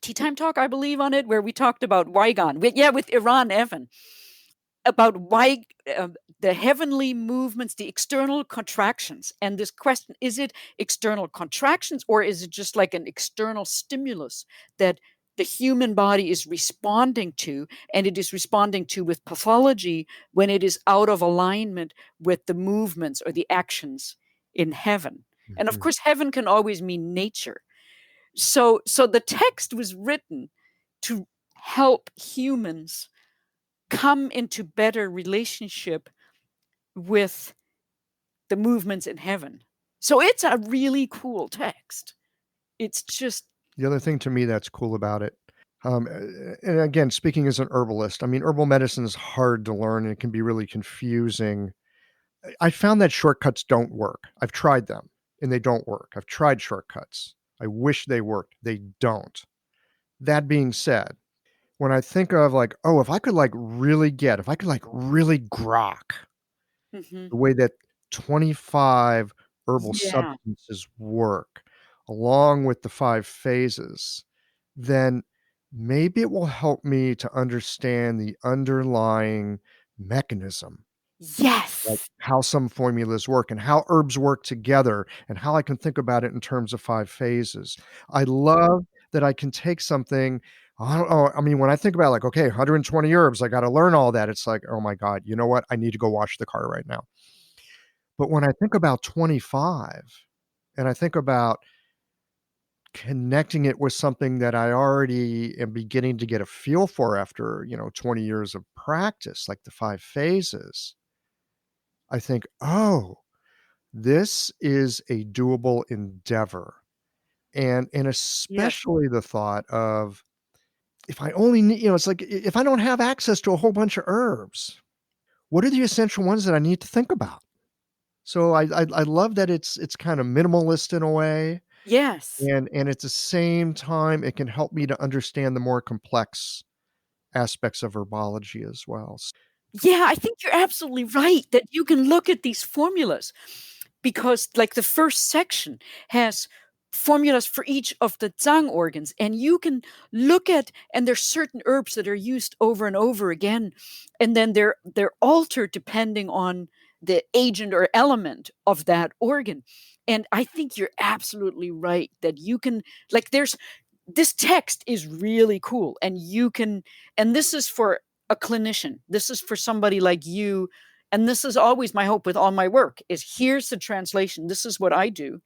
tea time talk, I believe, on it, where we talked about Weigan, with Iran Evan, about why the heavenly movements, the external contractions, and this question: is it external contractions, or is it just like an external stimulus that the human body is responding to, and it is responding to with pathology when it is out of alignment with the movements or the actions in heaven? And of course, heaven can always mean nature. So the text was written to help humans come into better relationship with the movements in heaven. So it's a really cool text. It's just the other thing to me that's cool about it. And again, speaking as an herbalist, I mean, herbal medicine is hard to learn and it can be really confusing. I found that shortcuts don't work. I've tried them and they don't work. I've tried shortcuts. I wish they worked. They don't. That being said, when I think of like, oh, if I could really grok mm-hmm. the way that 25 herbal Yeah. substances work, along with the 5 phases, then maybe it will help me to understand the underlying mechanism, like Yes. how some formulas work and how herbs work together and how I can think about it in terms of 5 phases. I love that I can take something. I don't know. I mean, when I think about like, okay, 120 herbs, I got to learn all that. It's like, oh my God, you know what? I need to go wash the car right now. But when I think about 25 and I think about connecting it with something that I already am beginning to get a feel for after, 20 years of practice, like the 5 phases, I think, oh, this is a doable endeavor. And Yes. especially the thought of if I only need, it's like if I don't have access to a whole bunch of herbs, what are the essential ones that I need to think about? So I love that it's kind of minimalist in a way, Yes. and at the same time, it can help me to understand the more complex aspects of herbology as well. Yeah, I think you're absolutely right that you can look at these formulas because, like, the first section has formulas for each of the Zhang organs, and you can look at, and there's certain herbs that are used over and over again, and then they're altered depending on the agent or element of that organ. And I think you're absolutely right that you can, like, there's this text is really cool, and you can, and this is for a clinician, this is for somebody like you, and this is always my hope with all my work is here's the translation, this is what I do,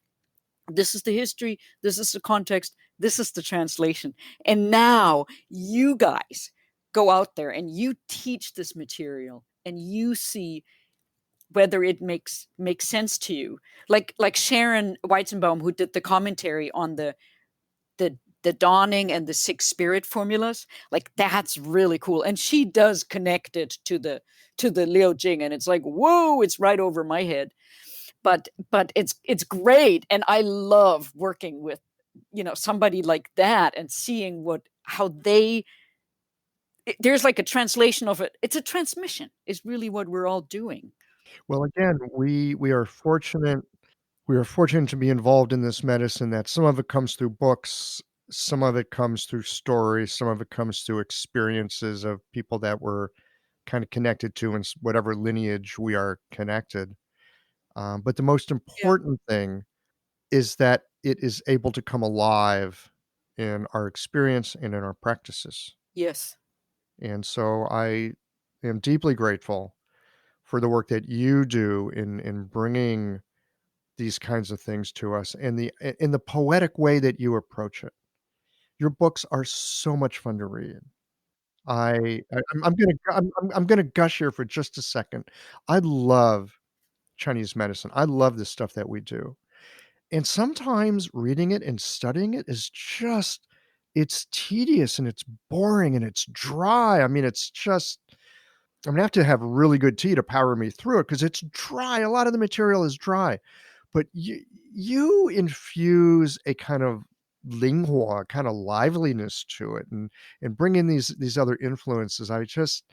This is the history, this is the context, this is the translation. And now you guys go out there and you teach this material and you see whether it makes sense to you. Like Sharon Weizenbaum, who did the commentary on the dawning and the six spirit formulas, like that's really cool. And she does connect it to the Liu Jing, and it's like, whoa, it's right over my head. But it's great, and I love working with somebody like that and seeing how there's like a translation of it. It's a transmission is really what we're all doing. Well, again, we are fortunate. We are fortunate to be involved in this medicine that some of it comes through books, some of it comes through stories, some of it comes through experiences of people that we're kind of connected to in whatever lineage we are connected. But the most Yeah. important thing is that it is able to come alive in our experience and in our practices. Yes. And so I am deeply grateful for the work that you do in bringing these kinds of things to us and in the poetic way that you approach it. Your books are so much fun to read. I'm gonna gush here for just a second. I love Chinese medicine. I love the stuff that we do. And sometimes reading it and studying it is just it's tedious and it's boring and it's dry. I mean, it's just I'm gonna have to have really good tea to power me through it because it's dry. A lot of the material is dry. But you infuse a kind of linghua, kind of liveliness to it and bring in these other influences. I just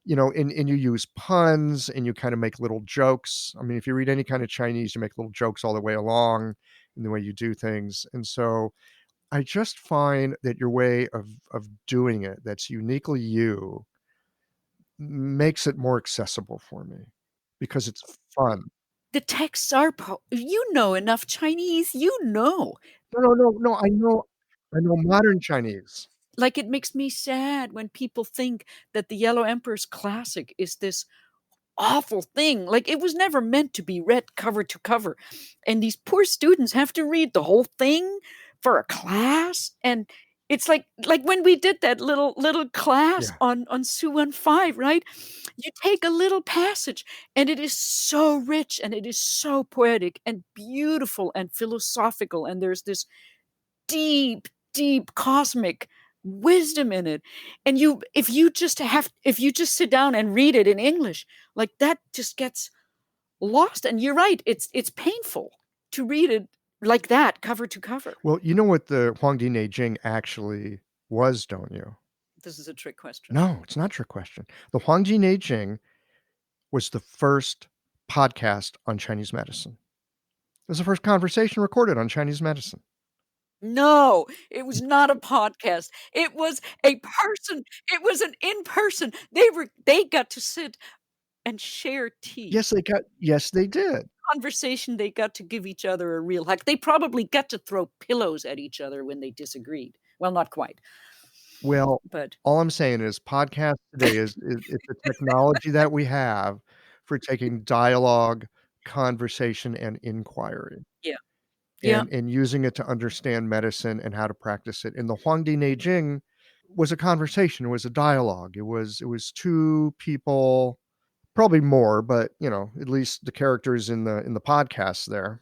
and you use puns and you kind of make little jokes. I mean, if you read any kind of Chinese, you make little jokes all the way along in the way you do things. And so I just find that your way of doing it that's uniquely you makes it more accessible for me because it's fun. The texts are you know enough Chinese, No, I know modern Chinese. like it makes me sad when people think that the Yellow Emperor's classic is this awful thing. Like it was never meant to be read cover to cover. And these poor students have to read the whole thing for a class. And it's like when we did that little class Yeah. on Su 15, right? You take a little passage and it is so rich and it is so poetic and beautiful and philosophical. And there's this deep, deep cosmic wisdom in it. And if you just sit down and read it in English, like that just gets lost. And you're right, it's painful to read it like that, cover to cover. Well, you know what the Huangdi Neijing actually was, don't you? This is a trick question. No, it's not a trick question. The Huangdi Neijing was the first podcast on Chinese medicine. It was the first conversation recorded on Chinese medicine. No, it was not a podcast. It was a person. It was an in-person. They got to sit and share tea. Yes, they did. Conversation, they got to give each other a real hug. They probably got to throw pillows at each other when they disagreed. Well, not quite. Well, But all I'm saying is podcast today is it's a technology that we have for taking dialogue, conversation, and inquiry. yeah. Yeah. And using it to understand medicine and how to practice it. And the Huangdi Neijing was a conversation, it was a dialogue. It was two people, probably more, but, at least the characters in the podcast there.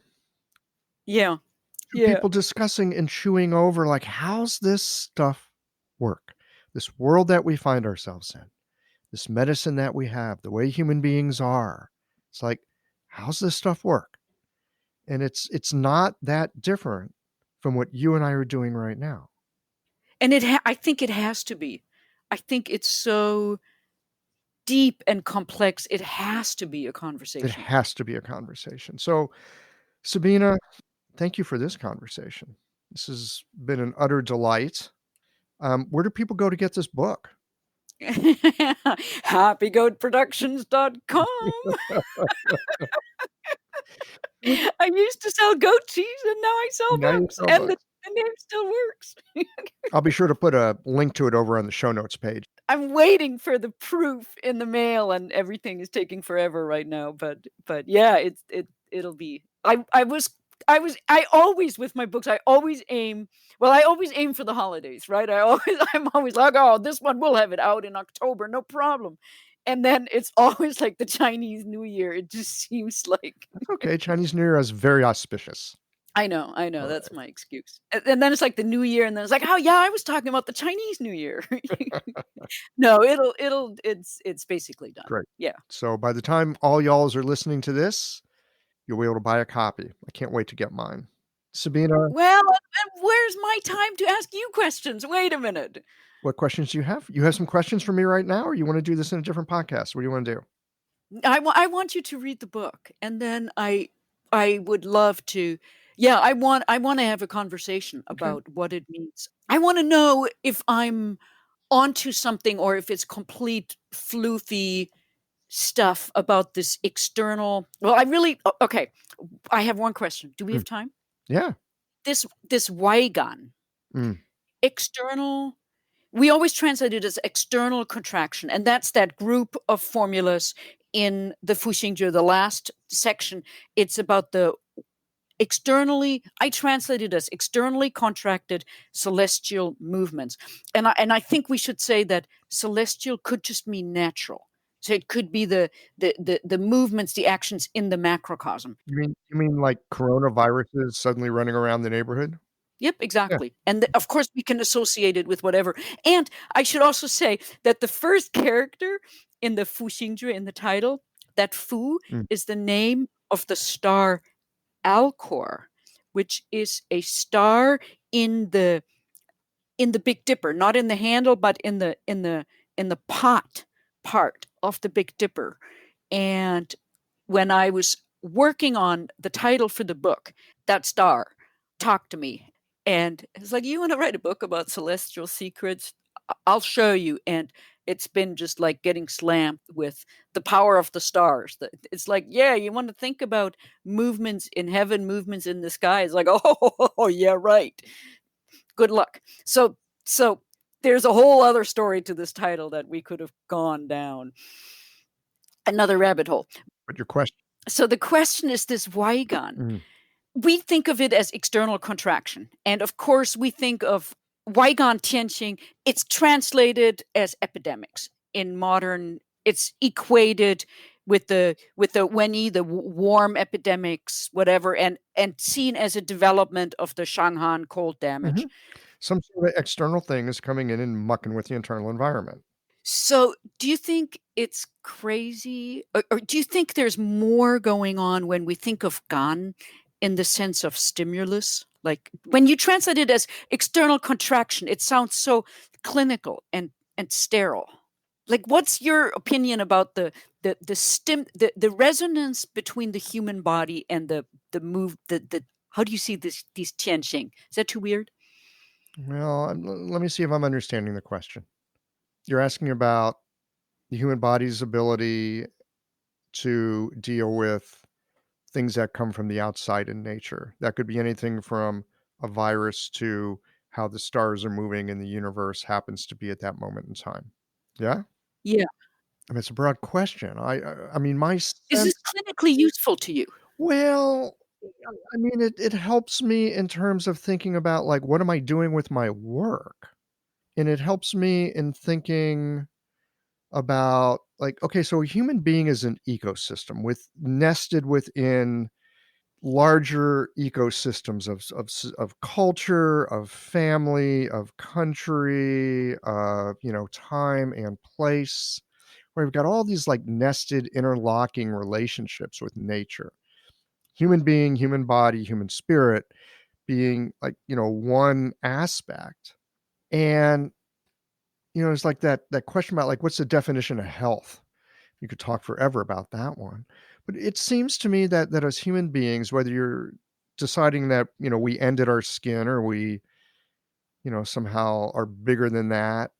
Yeah. Two Yeah. people discussing and chewing over, like, how's this stuff work? This world that we find ourselves in, this medicine that we have, the way human beings are. It's like, how's this stuff work? And it's not that different from what you and I are doing right now. And I think it has to be. I think it's so deep and complex. It has to be a It conversation. has to be a conversation. So, Sabina, thank you for this conversation. This has been an utter delight. Where do people go to get this book? HappyGoatProductions.com. I used to sell goat cheese and now I sell Now you books. sell And the books. name still works. I'll be sure to put a link to it over on the show notes page. I'm waiting for the proof in the mail and everything is taking forever right now. But yeah, it'll be. I always, with my books, I always aim for the holidays, right? I'm always like, oh, this one we'll have it out in October, no problem. And then it's always like the Chinese New Year. It just seems like That's okay. Chinese New Year is very auspicious. I know, All that's right. my excuse. And then it's like the New Year, and then it's like, oh yeah, I was talking about the Chinese New Year. No, it's basically done. Great. Yeah. So by the time all y'alls are listening to this, you'll be able to buy a copy. I can't wait to get mine. Sabina, Well, and where's my time to ask you questions? Wait a minute. what questions do you have? You have some questions for me right now, or you want to do this in a different podcast? What do you want to do? I want you to read the book, and then I would love to. Yeah, I want to have a conversation Okay. about what it means. I want to know if I'm onto something or if it's complete floofy stuff about this external. Well, okay. I have one question. Do we Mm. have time? Yeah. This Weigan, Mm. external. We always translate it as external contraction, and that's that group of formulas in the Fu Xing Jue, the last section. It's about the externally, I translate it as externally contracted celestial movements. And I think we should say that celestial could just mean natural. So it could be the movements, the actions in the macrocosm. You mean like coronaviruses suddenly running around the neighborhood? Yep, Yeah. exactly. And of course, we can associate it with whatever. And I should also say that the first character in the Fu Xing Jue, in the title, that Fu Mm. is the name of the star Alcor, which is a star in the Big Dipper, not in the handle, but in the pot part of the Big Dipper. And when I was working on the title for the book, that star talked to me, and it's like, you want to write a book about celestial secrets? I'll show you. And it's been just like getting slammed with the power of the stars. It's like, yeah, you want to think about movements in heaven, movements in the sky. It's like, oh yeah, right. Good luck. So there's a whole other story to this title that we could have gone down another rabbit hole. But your question. So the question is this Weigan. Mm. We think of it as external contraction. And of course, we think of Weigan Tianqing. It's translated as epidemics in modern, it's equated with the Wenyi, the warm epidemics, whatever, and seen as a development of the Shanghan cold damage. Mhm. Some sort of external thing is coming in and mucking with the internal environment. So, do you think it's crazy, or do you think there's more going on when we think of Gan in the sense of stimulus? Like when you translate it as external contraction, it sounds so clinical and sterile. Like, what's your opinion about the resonance between the human body and the move the how do you see these tianxing? Is that too weird? Well, let me see if I'm understanding the question. You're asking about the human body's ability to deal with things that come from the outside in nature. That could be anything from a virus to how the stars are moving in the universe happens to be at that moment in time. Yeah? Yeah. I mean, it's a broad question. I mean, my Is this sense. clinically useful to you? Well, I mean, it helps me in terms of thinking about, like, what am I doing with my work? And it helps me in thinking about, like, okay, so a human being is an ecosystem with nested within larger ecosystems of culture, of family, of country, of, time and place, where we've got all these, like, nested, interlocking relationships with nature. Human being, human body, human spirit being, like, one aspect. And, it's like that question about, like, what's the definition of health? You could talk forever about that one. But it seems to me that as human beings, whether you're deciding that, we ended our skin or we, somehow are bigger than that,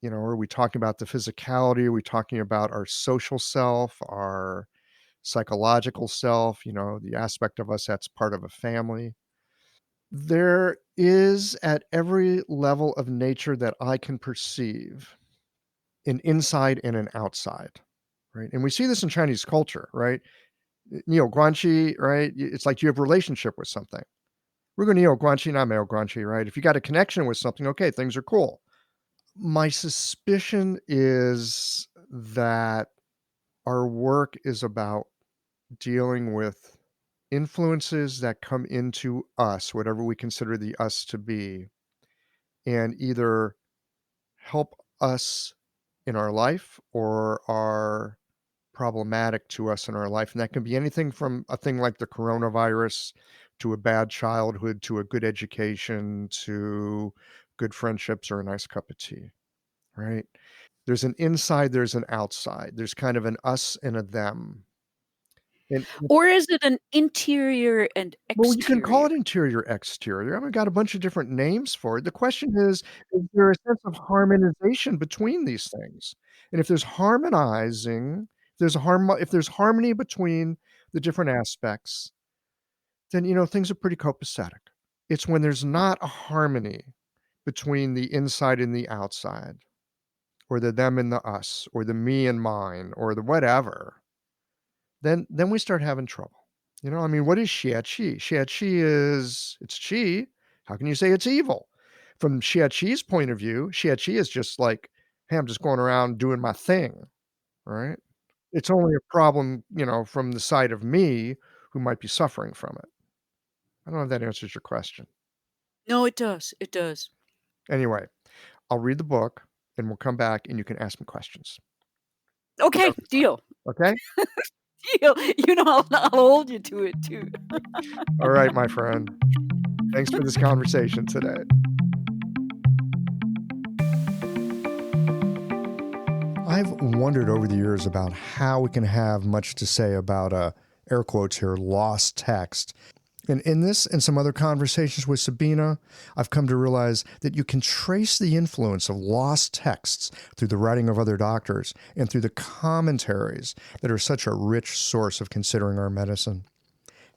are we talking about the physicality? Are we talking about our social self, our psychological self, the aspect of us that's part of a family? There is at every level of nature that I can perceive an inside and an outside, right? And we see this in Chinese culture, right? Guanxi, right? It's like you have a relationship with something. Rugo Neo Guanxi, not Meo Guanxi, right? If you got a connection with something, okay, things are cool. My suspicion is that our work is about dealing with influences that come into us, whatever we consider the us to be, and either help us in our life or are problematic to us in our life. And that can be anything from a thing like the coronavirus to a bad childhood to a good education to good friendships or a nice cup of tea, right? There's an inside, there's an outside. There's kind of an us and a them. And Or is it an interior and well, you can call exterior? it interior, exterior. I mean, got a bunch of different names for it. The question is there a sense of harmonization between these things? And if there's if there's harmony between the different aspects, then things are pretty copacetic. It's when there's not a harmony between the inside and the outside, or the them and the us, or the me and mine, or the whatever, then we start having trouble. I mean, what is Xie Qi? Xie Qi it's Qi. How can you say it's evil? From Xie Qi's point of view, Xie Qi is just like, hey, I'm just going around doing my thing, right? It's only a problem, from the side of me who might be suffering from it. I don't know if that answers your question. No, it does. It does. Anyway, I'll read the book and we'll come back and you can ask me questions. Okay, deal. Okay? Deal. I'll hold you to it too. All right, my friend. Thanks for this conversation today. I've wondered over the years about how we can have much to say about air quotes here, lost text. And in this and some other conversations with Sabine, I've come to realize that you can trace the influence of lost texts through the writing of other doctors and through the commentaries that are such a rich source of considering our medicine.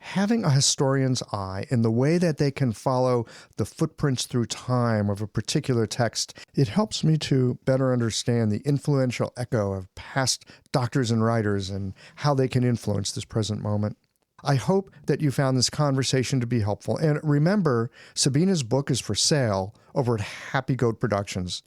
Having a historian's eye in the way that they can follow the footprints through time of a particular text, it helps me to better understand the influential echo of past doctors and writers and how they can influence this present moment. I hope that you found this conversation to be helpful. And remember, Sabine's book is for sale over at Happy Goat Productions.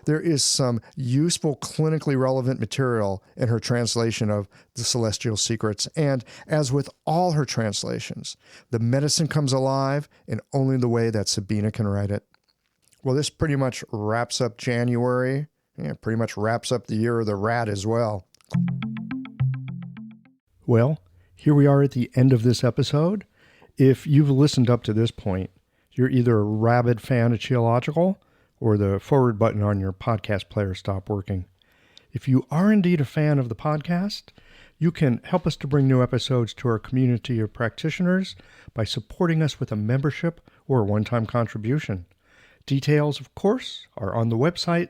There is some useful, clinically relevant material in her translation of The Celestial Secrets. And as with all her translations, the medicine comes alive in only the way that Sabine can write it. Well, this pretty much wraps up January. Pretty much wraps up the year of the rat as well. Well, here we are at the end of this episode. If you've listened up to this point, you're either a rabid fan of Qiological or the forward button on your podcast player stopped working. If you are indeed a fan of the podcast, you can help us to bring new episodes to our community of practitioners by supporting us with a membership or a one-time contribution. Details, of course, are on the website.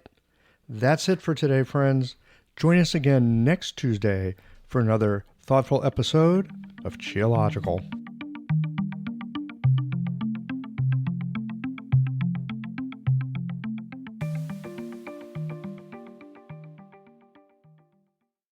That's it for today, friends. Join us again next Tuesday for another thoughtful episode of Qiological.